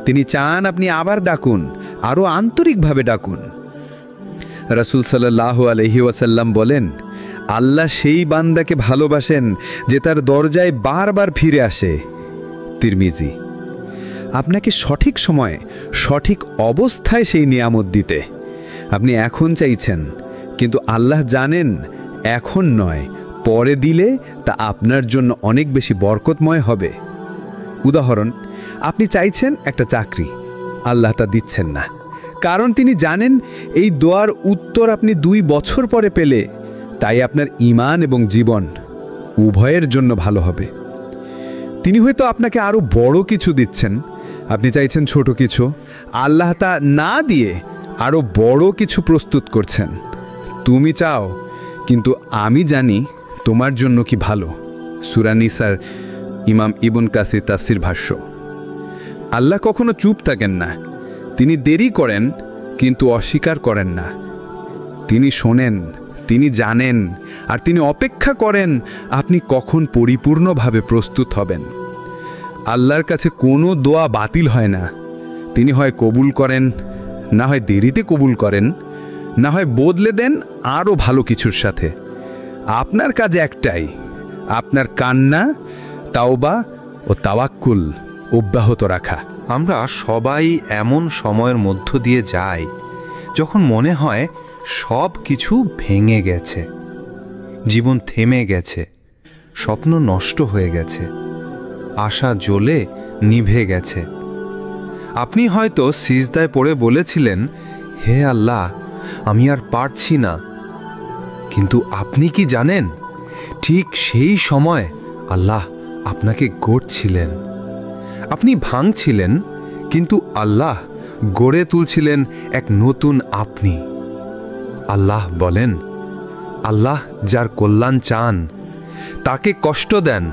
তিনি চান আপনি আবার ডাকুন, আরও আন্তরিকভাবে ডাকুন। রাসূল সাল্লাল্লাহু আলাইহি ওয়াসাল্লাম বলেন, আল্লাহ সেই বান্দাকে ভালোবাসেন যে তার দরজায় বারবার ফিরে আসে। তিরমিজি। আপনাকে সঠিক সময়ে সঠিক অবস্থায় সেই নিয়ামত দিতে। আপনি এখন চাইছেন, কিন্তু আল্লাহ জানেন এখন নয়, পরে দিলে তা আপনার জন্য অনেক বেশি বরকতময় হবে। উদাহরণ, আপনি চাইছেন একটা চাকরি, আল্লাহ তা দিচ্ছেন না, কারণ তিনি জানেন এই দোয়ার উত্তর আপনি 2 বছর পরে পেলে তাই আপনার ঈমান এবং জীবন উভয়ের জন্য ভালো হবে। তিনি হয়তো আপনাকে আরও বড় কিছু দিচ্ছেন, আপনি চাইছেন ছোট কিছু, আল্লাহ তা না দিয়ে আরও বড় কিছু প্রস্তুত করছেন। তুমি চাও, কিন্তু আমি জানি তোমার জন্য কি ভালো। সূরা নিসার ইমাম ইবন কাসির তাফসির ভাষ্য। আল্লাহ কখনো চুপ থাকেন না। তিনি দেরি করেন, কিন্তু অস্বীকার করেন না। তিনি শোনেন, তিনি জানেন, আর তিনি অপেক্ষা করেন আপনি কখন পরিপূর্ণভাবে প্রস্তুত হবেন। আল্লাহর কাছে কোনো দোয়া বাতিল হয় না। তিনি হয় কবুল করেন, না হয় দেরিতে কবুল করেন, না হয় বদলে দেন আরও ভালো কিছুর সাথে। আপনার কাজ একটাই, আপনার কান্না, তাওবা ও তাওয়াক্কুল অব্যাহত রাখা। আমরা সবাই এমন সময়ের মধ্য দিয়ে যাই যখন মনে হয় সব কিছু ভেঙে গেছে, জীবন থেমে গেছে, স্বপ্ন নষ্ট হয়ে গেছে, আশা জ্বলে নিভে গেছে। আপনি হয়তো সিজদায় পড়ে বলেছিলেন, হে আল্লাহ, আমি আর পারছি না। কিন্তু আপনি কি জানেন, ঠিক সেই সময় আল্লাহ আপনাকে গড়ছিলেন। আপনি ভাঙছিলেন, কিন্তু আল্লাহ গড়ে তুলছিলেন এক নতুন আপনি। আল্লাহ বলেন, আল্লাহ যার কল্যাণ চান তাকে কষ্ট দেন,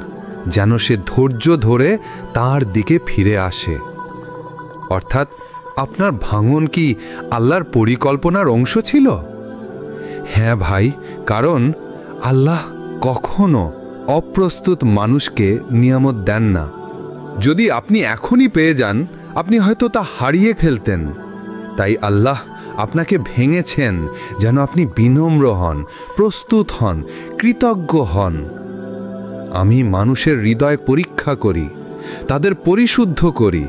যেন সে ধৈর্য ধরে তার দিকে ফিরে আসে। অর্থাৎ আপনার ভাঙন কি আল্লাহর পরিকল্পনার অংশ ছিল? হ্যাঁ ভাই, কারণ আল্লাহ কখনো অপ্রস্তুত মানুষকে নিয়ামত দেন না। যদি আপনি এখনই পেয়ে যান, আপনি হয়তো তা হারিয়ে ফেলতেন। তাই আল্লাহ আপনাকে ভেঙেছেন যেন আপনি বিনম্র হন, প্রস্তুত হন, কৃতজ্ঞ হন। আমি মানুষের হৃদয় পরীক্ষা করি, তাদের পরিশুদ্ধ করি।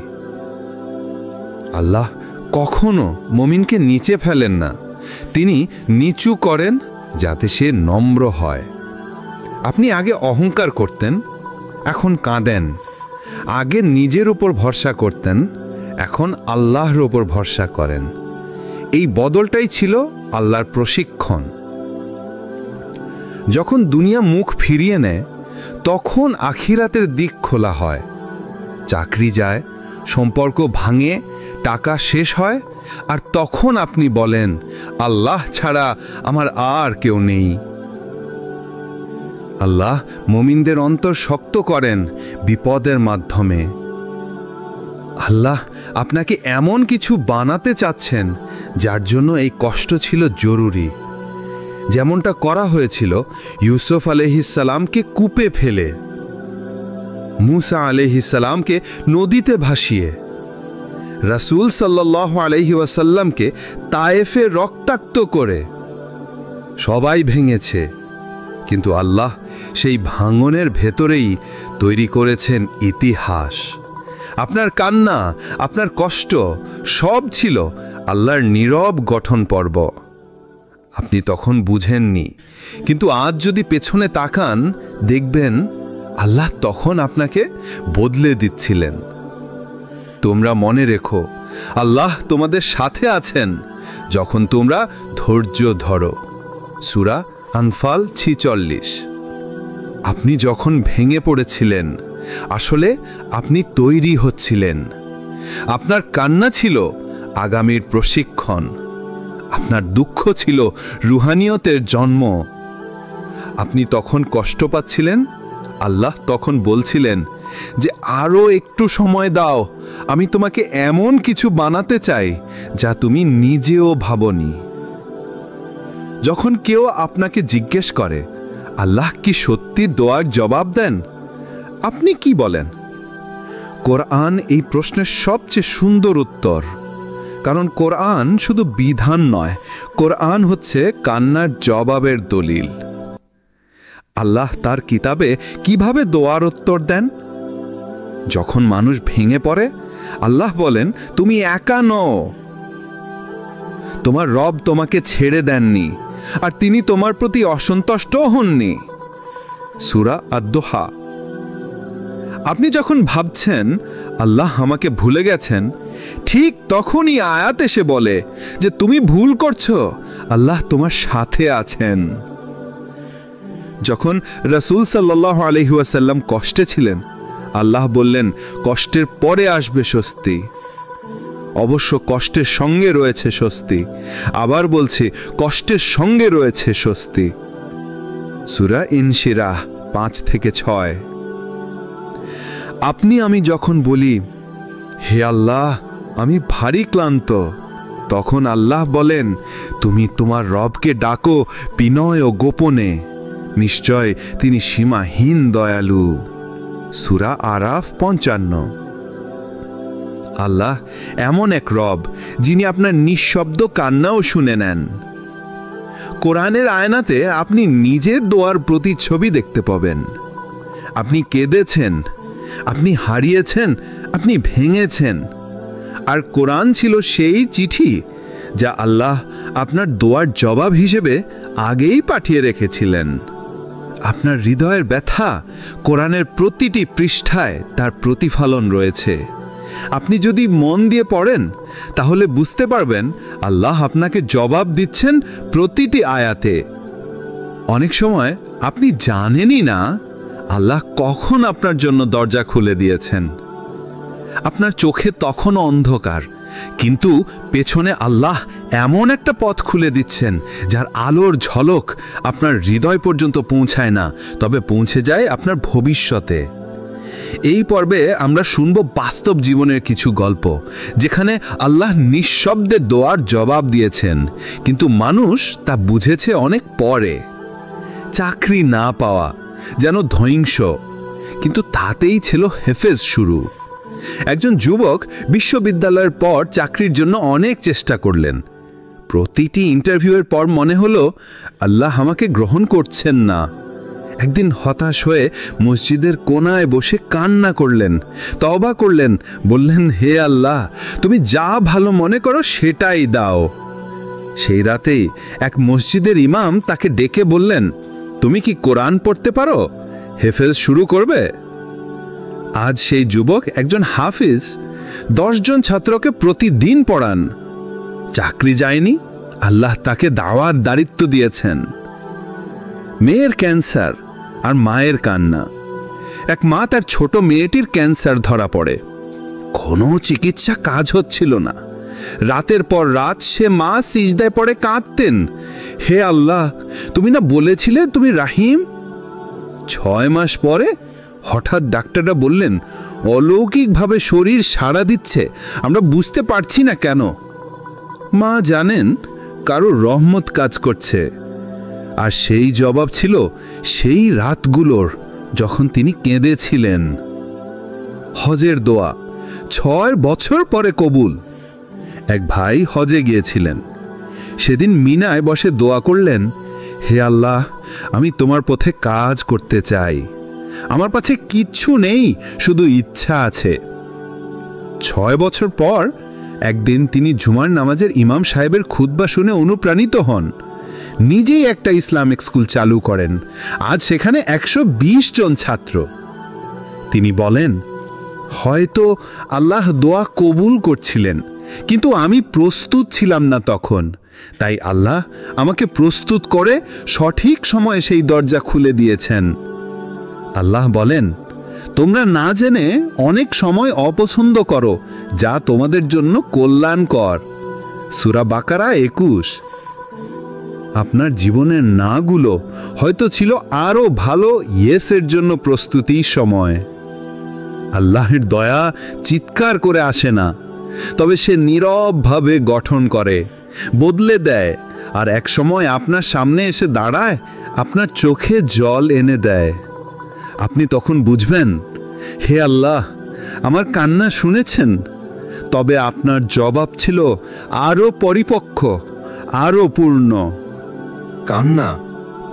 আল্লাহ কখনো মুমিনকে নিচে ফেলেন না, তিনি নিচু করেন যাতে সে নম্র হয়। আপনি আগে অহংকার করতেন, এখন কাঁদেন। আগে নিজের উপর ভরসা করতেন, এখন আল্লাহর উপর ভরসা করেন। এই বদলটাই ছিল আল্লাহর প্রশিক্ষণ। যখন দুনিয়া মুখ ফিরিয়ে নেয়, তখন আখিরাতের দিক খোলা হয়। চাকরি যায়, সম্পর্ক ভাঙে, টাকা শেষ হয়, আর তখন আপনি বলেন, আল্লাহ ছাড়া আমার আর কেউ নেই। আল্লাহ মুমিনদের অন্তর শক্ত করেন বিপদের মাধ্যমে। আল্লাহ আপনাকে এমন কিছু বানাতে চাচ্ছেন যার জন্য এই কষ্ট ছিল জরুরি, যেমনটা করা হয়েছিল ইউসুফ আলাইহিসসালামকে কূপে ফেলে, মুসা আলাইহিসসালামকে নদীতে ভাসিয়ে, রাসূল সাল্লাল্লাহু আলাইহি ওয়াসাল্লামকে তায়েফে রক্তাক্ত করে। সবাই ভেঙেছে, কিন্তু আল্লাহ সেই ভাঙনের ভেতরেই তৈরি করেছেন ইতিহাস। আপনার কান্না, আপনার কষ্ট সব ছিল আল্লাহর নীরব গঠন পর্ব। আপনি তখন বুঝেননি, কিন্তু আজ যদি পেছনে তাকান দেখবেন আল্লাহ তখন আপনাকে বদলে দিচ্ছিলেন। তোমরা মনে রেখো, আল্লাহ তোমাদের সাথে আছেন যখন তোমরা ধৈর্য ধরো। সূরা আনফাল 46। আপনি যখন ভেঙে পড়েছিলেন, আসলে আপনি তৈরি হচ্ছিলেন। আপনার কান্না ছিল আগামীর প্রশিক্ষণ, আপনার দুঃখ ছিল রুহানিয়তের জন্ম। আপনি তখন কষ্ট পাচ্ছিলেন, আল্লাহ তখন বলছিলেন যে আরও একটু সময় দাও, আমি তোমাকে এমন কিছু বানাতে চাই যা তুমি নিজেও ভাবনি। যখন কেউ আপনাকে জিজ্ঞেস করে আল্লাহ কি সত্যি দোয়ার জবাব দেন, আপনি কি বলেন? কোরআন এই প্রশ্নের সবচেয়ে সুন্দর উত্তর, কারণ কোরআন শুধু বিধান নয়, কোরআন হচ্ছে কান্নার জবাবের দলিল। আল্লাহ তার কিতাবে কিভাবে দোয়ার উত্তর দেন? যখন মানুষ ভেঙে পড়ে, আল্লাহ বলেন তুমি একা নও, তোমার রব তোমাকে ছেড়ে দেননি, আর তিনি তোমার প্রতি অসন্তুষ্ট হননি। সূরা আদ-দোহা। আপনি যখন ভাবছেন আল্লাহ আমাকে ভুলে গেছেন, ঠিক তখনই আয়াত এসে বলে যে তুমি ভুল করছো, আল্লাহ তোমার সাথে আছেন। যখন রাসূল সাল্লাল্লাহু আলাইহি ওয়াসাল্লাম কষ্টে ছিলেন, আল্লাহ বললেন কষ্টের পরে আসবে স্বস্তি। অবশ্য কষ্টের সঙ্গে রয়েছে স্বস্তি, আবার বলছি কষ্টের সঙ্গে রয়েছে স্বস্তি। সূরা ইনশিরাহ 5-6। আপনি আমি যখন বলি হে আল্লাহ আমি ভারী ক্লান্ত, তখন আল্লাহ বলেন তুমি তোমার রবকে ডাকো বিনয় ও গোপনে, নিশ্চয় তিনি সীমাহীন দয়ালু। সূরা আরাফ 55। আল্লাহ এমন এক রব যিনি আপনার নিঃশব্দ কান্নাও শুনে নেন। কোরআনের আয়নাতে আপনি নিজের দোয়ার প্রতিচ্ছবি দেখতে পাবেন। আপনি কেঁদেছেন, আপনি হারিয়েছেন, আপনি ভেঙেছেন, আর কোরআন ছিল সেই চিঠি যা আল্লাহ আপনার দোয়ার জবাব হিসেবে আগেই পাঠিয়ে রেখেছিলেন। আপনার হৃদয়ের ব্যথা কোরআনের প্রতিটি পৃষ্ঠায় তার প্রতিফলন রয়েছে। আপনি যদি মন দিয়ে পড়েন তাহলে বুঝতে পারবেন আল্লাহ আপনাকে জবাব দিচ্ছেন প্রতিটি আয়াতে। অনেক সময় আপনি জানেনই না আল্লাহ কখন আপনার জন্য দরজা খুলে দিয়েছেন। আপনার চোখে তখনও অন্ধকার, কিন্তু পেছনে আল্লাহ এমন একটা পথ খুলে দিচ্ছেন যার আলোর ঝলক আপনার হৃদয় পর্যন্ত পৌঁছায় না, তবে পৌঁছে যায় আপনার ভবিষ্যতে। এই পর্বে আমরা শুনব বাস্তব জীবনের কিছু গল্প যেখানে আল্লাহ নিঃশব্দে দোয়ার জবাব দিয়েছেন, কিন্তু মানুষ তা বুঝেছে অনেক পরে। চাকরি না পাওয়া যেন ধ্বংস, কিন্তু তাতেই ছিল হেফেজ শুরু। একজন যুবক বিশ্ববিদ্যালয়ের পর চাকরির জন্য অনেক চেষ্টা করলেন। প্রতিটি ইন্টারভিউয়ের পর মনে হলো আল্লাহ আমাকে গ্রহণ করছেন না। একদিন হতাশ হয়ে মসজিদের কোনায় বসে কান্না করলেন, তওবা করলেন, বললেন, হে আল্লাহ, তুমি যা ভালো মনে করো সেটাই দাও। সেই রাতেই এক মসজিদের ইমাম তাকে ডেকে বললেন, তুমি কি কোরআন পড়তে পারো? হেফেজ শুরু করবে? আজ সেই যুবক একজন হাফিজ, 10 জন ছাত্রকে প্রতিদিন পড়ান। চাকরি যায়নি, আল্লাহ তাকে দাওয়াত দায়িত্ব দিয়েছেন। মেয়ের ক্যান্সার আর মায়ের কান্না। এক মা তার ছোট মেয়েটির ক্যান্সার ধরা পড়ে, কোনো চিকিৎসা কাজ হচ্ছিল না। রাতের পর রাত সে মা সিজদায় পড়ে কাঁদতেন, হে আল্লাহ, তুমি না বলেছিলে তুমি রাহিম? 6 মাস পরে হঠাৎ ডাক্তাররা বললেন, অলৌকিকভাবে শরীর সাড়া দিচ্ছে, আমরা বুঝতে পারছি না কেন। মা জানেন কারো রহমত কাজ করছে। আর সেই জবাব ছিল সেই রাতগুলোর যখন তিনি কেঁদেছিলেন। হজের দোয়া 6 বছর পরে কবুল। এক ভাই হজে গিয়েছিলেন, সেদিন মিনায় বসে দোয়া করলেন, হে আল্লাহ, আমি তোমার পথে কাজ করতে চাই, আমার কাছে কিচ্ছু নেই, শুধু ইচ্ছা আছে। 6 বছর পর একদিন তিনি জুমার নামাজের ইমাম সাহেবের খুতবা শুনে অনুপ্রাণিত হন, নিজেই একটা ইসলামিক স্কুল চালু করেন। আজ সেখানে 120 জন ছাত্র। তিনি বলেন, হয়তো আল্লাহ দোয়া কবুল করছিলেন, কিন্তু আমি প্রস্তুত ছিলাম না তখন, তাই আল্লাহ আমাকে প্রস্তুত করে সঠিক সময়ে সেই দরজা খুলে দিয়েছেন। আল্লাহ বলেন, তোমরা না জেনে অনেক সময় অপছন্দ করো যা তোমাদের জন্য কল্যাণকর। সূরা বাকারা 21। আপনার জীবনের নাগুলো হয়তো ছিল আরো ভালো ইয়েসের জন্য প্রস্তুতির সময়। আল্লাহের দয়া চিৎকার করে আসে না, তবে সে নীরবভাবে গঠন করে, বদলে দেয়, আর এক সময় আপনার সামনে এসে দাঁড়ায়, আপনার চোখে জল এনে দেয়। আপনি তখন বুঝবেন, হে আল্লাহ, আমার কান্না শুনেছেন। তবে আপনার জবাব ছিল আরো পরিপক্ক, আরো পূর্ণ। কান্না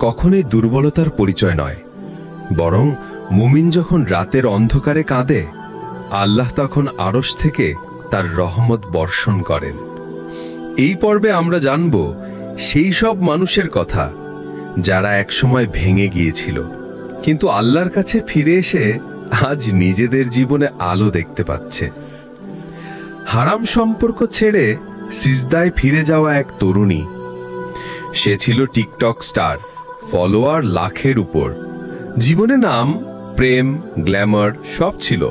কখনোই দুর্বলতার পরিচয় নয়, বরং মুমিন যখন রাতের অন্ধকারে কাঁদে, আল্লাহ তখন আরশ থেকে তার রহমত বর্ষণ করেন। এই পর্বে আমরা জানব সেই সব মানুষের কথা যারা একসময় ভেঙে গিয়েছিল, কিন্তু আল্লাহর কাছে ফিরে এসে আজ নিজেদের জীবনে আলো দেখতে পাচ্ছে। হারাম সম্পর্ক ছেড়ে সিজদায় ফিরে যাওয়া এক তরুণী। সে ছিল টিকটক স্টার, ফলোয়ার লাখের উপর। জীবনে নাম, প্রেম, গ্ল্যামার সব ছিল,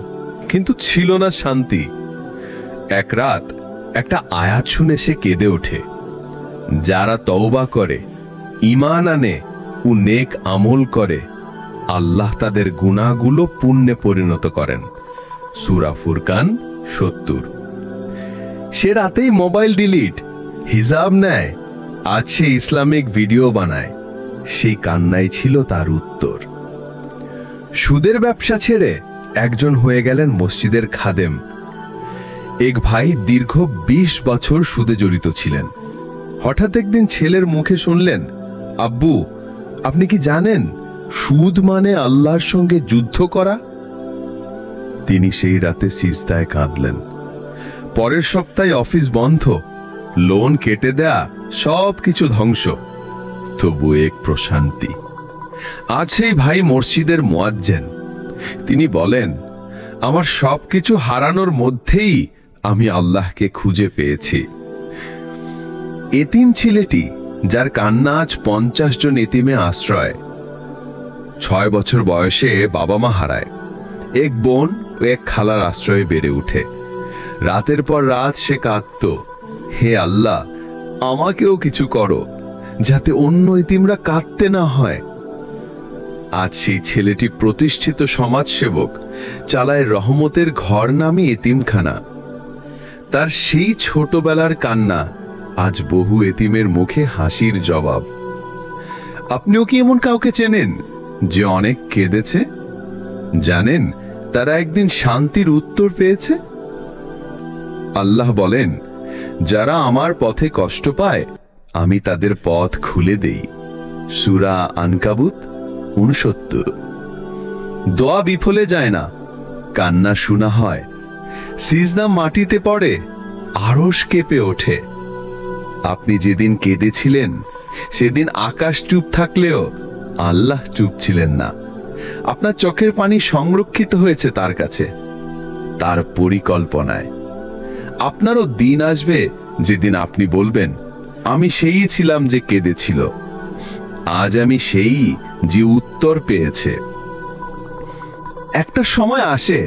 কিন্তু ছিল না শান্তি। এক রাত একটা আয়াত শুনে সে কেঁদে ওঠে, যারা তওবা করে, ঈমান আনে ও নেক আমল করে, আল্লাহ তাদের গুনাহগুলো পুণ্যে পরিণত করেন। সূরা ফুরকান 70। সে রাতেই মোবাইল ডিলিট, হিজাব নেয়, আজ সে ইসলামিক ভিডিও বানায়। সেই কান্নাই ছিল তার উত্তর। সুদের ব্যবসা ছেড়ে একজন হয়ে গেলেন মসজিদের খাদেম। এক ভাই দীর্ঘ 20 বছর সুদে জড়িত ছিলেন। হঠাৎ একদিন ছেলের মুখে শুনলেন, আব্বু, আপনি কি জানেন সুদ মানে আল্লাহর সঙ্গে যুদ্ধ করা? তিনি সেই রাতে সিজদায় কাঁদলেন। পরের সপ্তাহে অফিস বন্ধ, লোন কেটে দেয়া, সবকিছু ধ্বংস, তবু এক প্রশান্তি। আজ সেই ভাই মসজিদের মুয়াজ্জিন। তিনি বলেন, আমার সবকিছু হারানোর মধ্যেই আমি আল্লাহকে খুঁজে পেয়েছি। এতিম ছেলেটি, যার কান্না আজ 50 জন এতিমে আশ্রয়। 6 বছর বয়সে বাবা মা হারায়। এক বোন ও এক খালার আশ্রয়ে বেড়ে উঠে। রাতের পর রাত সে কাঁদত, হে আল্লাহ, আমাকেও কিছু করো, যাতে অন্য এতিমরা কাঁদতে না হয়। আজ সেই ছেলেটি প্রতিষ্ঠিত সমাজসেবক, চালায় রহমতের ঘর নামে এতিমখানা। তার সেই ছোটবেলার কান্না আজ বহু এতিমের মুখে হাসির জবাব। আপনিও কি এমন কাউকে চেনেন যে অনেক কেঁদেছে? জানেন তারা একদিন শান্তির উত্তর পেয়েছে? আল্লাহ বলেন, যারা আমার পথে কষ্ট পায়, আমি তাদের পথ খুলে দেই। সূরা আনকাবুত 69। দোয়া বিফলে যায় না, কান্না শোনা হয়, সিজদা মাটিতে পড়ে, আরশ কেঁপে ওঠে। আপনি যেদিন কেঁদেছিলেন সেদিন আকাশ চুপ থাকলেও আল্লাহ চুপ ছিলেন না। আপনার চোখের পানি সংরক্ষিত হয়েছে তার কাছে, তার পরিকল্পনায়। আপনারও দিন আসবে যেদিন আপনি বলবেন, আমি সেই ছিলাম যে কেঁদেছিল, আজ আমি সেই যে উত্তর পেয়েছে। একটা সময় আসে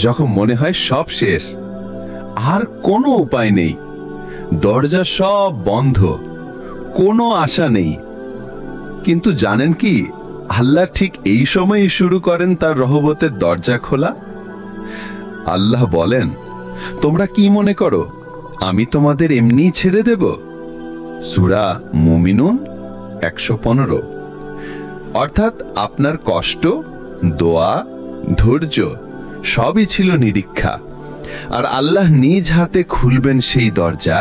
যখন মনে হয় সব শেষ, আর কোনো উপায় নেই, দরজা সব বন্ধ, কোনো আশা নেই। কিন্তু জানেন কি, আল্লাহ ঠিক এই সময়ই শুরু করেন তার রহমতের দরজা খোলা। আল্লাহ বলেন, তোমরা কি মনে করো আমি তোমাদের এমনি ছেড়ে দেব? সূরা মুমিনুন 115। অর্থাৎ আপনার কষ্ট, দোয়া, ধৈর্য সবই ছিল নিরীক্ষা, আর আল্লাহ নিজ হাতে খুলবেন সেই দরজা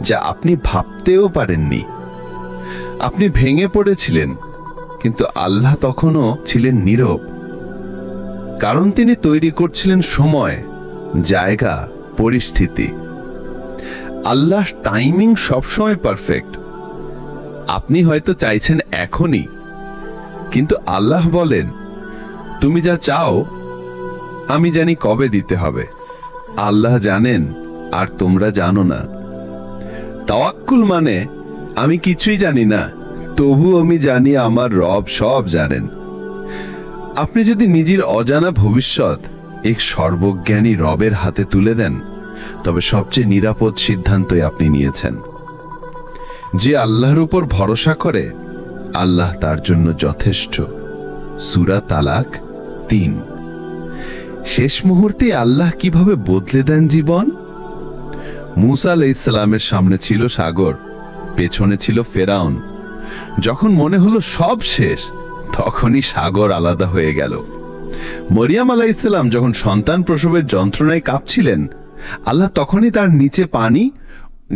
যা আপনি ভাবতেও পারেননি। আপনি ভেঙে পড়েছিলেন, কিন্তু আল্লাহ তখনও ছিলেন নীরব, কারণ তিনি তৈরি করছিলেন সময়, জায়গা, পরিস্থিতি। আল্লাহ টাইমিং সবসময় পারফেক্ট। আপনি হয়তো চাইছেন এখনই, কিন্তু আল্লাহ বলেন, তুমি যা চাও আমি জানি কবে দিতে হবে। আল্লাহ জানেন আর তোমরা জানো না। তাওয়াক্কুল মানে আমি কিছুই জানি না, তবু আমি জানি আমার রব সব জানেন। আপনি যদি নিজের অজানা ভবিষ্যৎ এক সর্বজ্ঞানী রবের হাতে তুলে দেন, তবে সবচেয়ে নিরাপদ সিদ্ধান্তই আপনি নিয়েছেন। যে আল্লাহর উপর ভরসা করে, আল্লাহ তার জন্য যথেষ্ট। সূরা তালাক 3। শেষ মুহূর্তে আল্লাহ কিভাবে বদলে দেন জীবন। মূসা আলাইহিস সালামের সামনে ছিল সাগর, পেছনে ছিল ফেরাউন। যখন মনে হলো সব শেষ, তখনই সাগর আলাদা হয়ে গেল। মরিয়ম আলাইহিস সালাম যখন সন্তান প্রসবের যন্ত্রণায় কাঁপছিলেন, আল্লাহ তখনই তার নিচে পানি,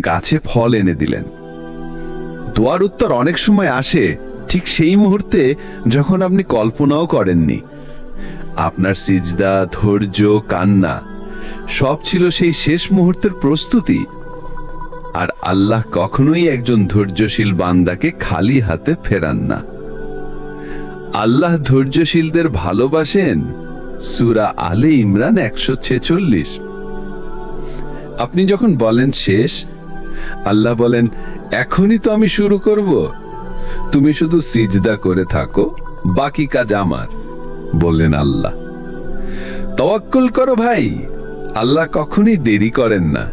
গাছে ফল এনে দিলেন। দোয়ার উত্তর অনেক সময় আসে ঠিক সেই মুহূর্তে যখন আপনি কল্পনাও করেননি। আপনার সিজদা, ধৈর্য, কান্না সব ছিল সেই শেষ মুহূর্তের প্রস্তুতি। আর আল্লাহ কখনোই একজন ধৈর্যশীল বান্দাকে খালি হাতে ফেরান না। আল্লাহ ধৈর্যশীলদের ভালোবাসেন। সূরা আলে ইমরান 146। আপনি যখন বলেন শেষ, আল্লাহ বলেন, এখনই তো আমি শুরু করব, তুমি শুধু সিজদা করে থাকো, বাকি কাজ আমার। বললেন আল্লাহ। তাওয়াক্কুল করো ভাই, আল্লাহ কখনোই দেরি করেন না,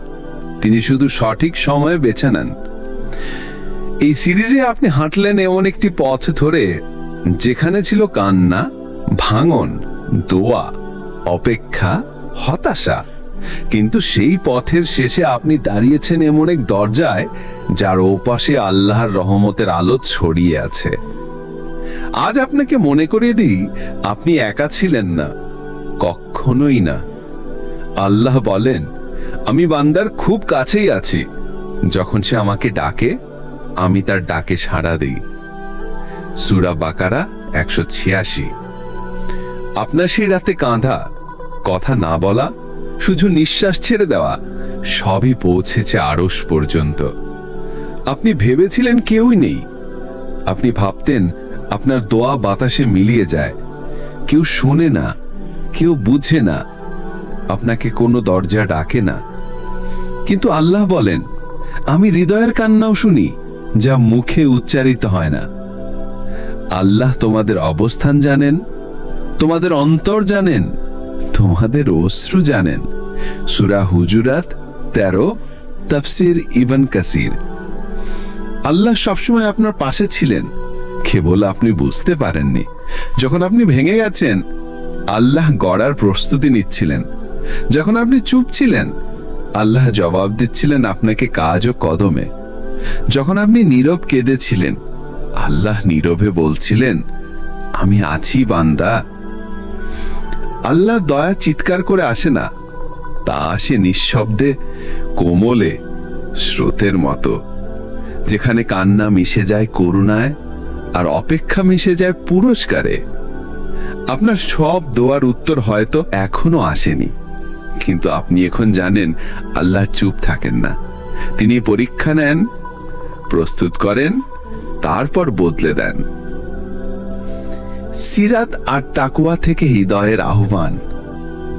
তিনি শুধু সঠিক সময়ে বেছে নেন। এই সিরিজে আপনি হাঁটলেন এমন একটি পথ ধরে যেখানে ছিল কান্না, ভাঙন, দোয়া, অপেক্ষা, হতাশা, কিন্তু সেই পথের শেষে আপনি দাঁড়িয়েছেন এমন এক দরজায় যার ওপাশে আল্লাহর রহমতের আলো ছড়িয়ে আছে। আজ আপনাকে মনে করিয়ে দিই, আপনি একা ছিলেন না, কখনোই না। আল্লাহ বলেন, আমি বান্দার খুব কাছেই আছি, যখন সে আমাকে ডাকে আমি তার ডাকে সাড়া দিই। সূরা বাকারা 186। আপনার সেই রাতে কাঁধা, কথা না বলা, শুধু নিঃশ্বাস ছেড়ে দেওয়া, সবই পৌঁছেছে আরশ পর্যন্ত। আপনি ভেবেছিলেন কেউই নেই, আপনি ভাবতেন আপনার দোয়া বাতাসে মিলিয়ে যায়, কেউ শোনে না, কেউ বুঝে না, আপনাকে কোনো দরজা ডাকে না। কিন্তু আল্লাহ বলেন, আমি হৃদয়ের কান্নাও শুনি, যা মুখে উচ্চারিত হয় না। আল্লাহ তোমাদের অবস্থান জানেন, তোমাদের অন্তর জানেন, তোমাদের অশ্রু জানেন। সূরা হুজুরাত 13, তাফসির ইবন কাসির। আল্লাহ সবসময় আপনার পাশে ছিলেন, কেবল আপনি বুঝতে পারেননি। যখন আপনি ভেঙে গেছেন, আল্লাহ গড়ার প্রস্তুতি নিচ্ছিলেন। যখন আপনি চুপ ছিলেন, আল্লাহ জবাব দিচ্ছিলেন আপনাকে কাজ ও কদমে। যখন আপনি নীরব কেঁদেছিলেন, আল্লাহ নীরবে বলছিলেন, আমি আছি বান্দা। আল্লাহ দয়া চিৎকার করে আসে না, তা আসে নিঃশব্দে, কোমলে, স্রোতের মতো, যেখানে কান্না মিশে যায় করুণায় আর অপেক্ষা মিশে যায় পুরস্কারে। আপনার সব দোয়ার উত্তর হয়তো এখনো আসেনি, কিন্তু আপনি এখন জানেন আল্লাহ চুপ থাকেন না। তিনি পরীক্ষা নেন, প্রস্তুত করেন, তারপর বদলে দেন। সিরাত আর তাকওয়া থেকে হৃদয়ের আহ্বান।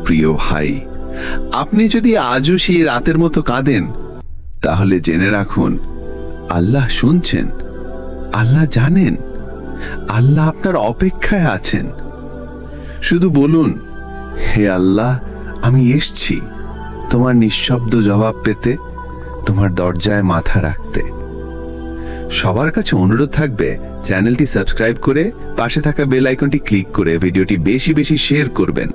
প্রিয় ভাই, আপনি যদি আজও সেই রাতের মতো কাঁদেন, তাহলে জেনে রাখুন আল্লাহ শুনছেন, আল্লাহ জানেন, আল্লাহ আপনার অপেক্ষায় আছেন। শুধু বলুন, হে আল্লাহ, আমি এসছি তোমার নিঃশব্দ জবাব পেতে, তোমার দরজায় মাথা রাখতে। সবার কাছে অনুরোধ থাকবে চ্যানেলটি সাবস্ক্রাইব করে পাশে থাকা বেল আইকনটি ক্লিক করে ভিডিওটি বেশি বেশি শেয়ার করবেন।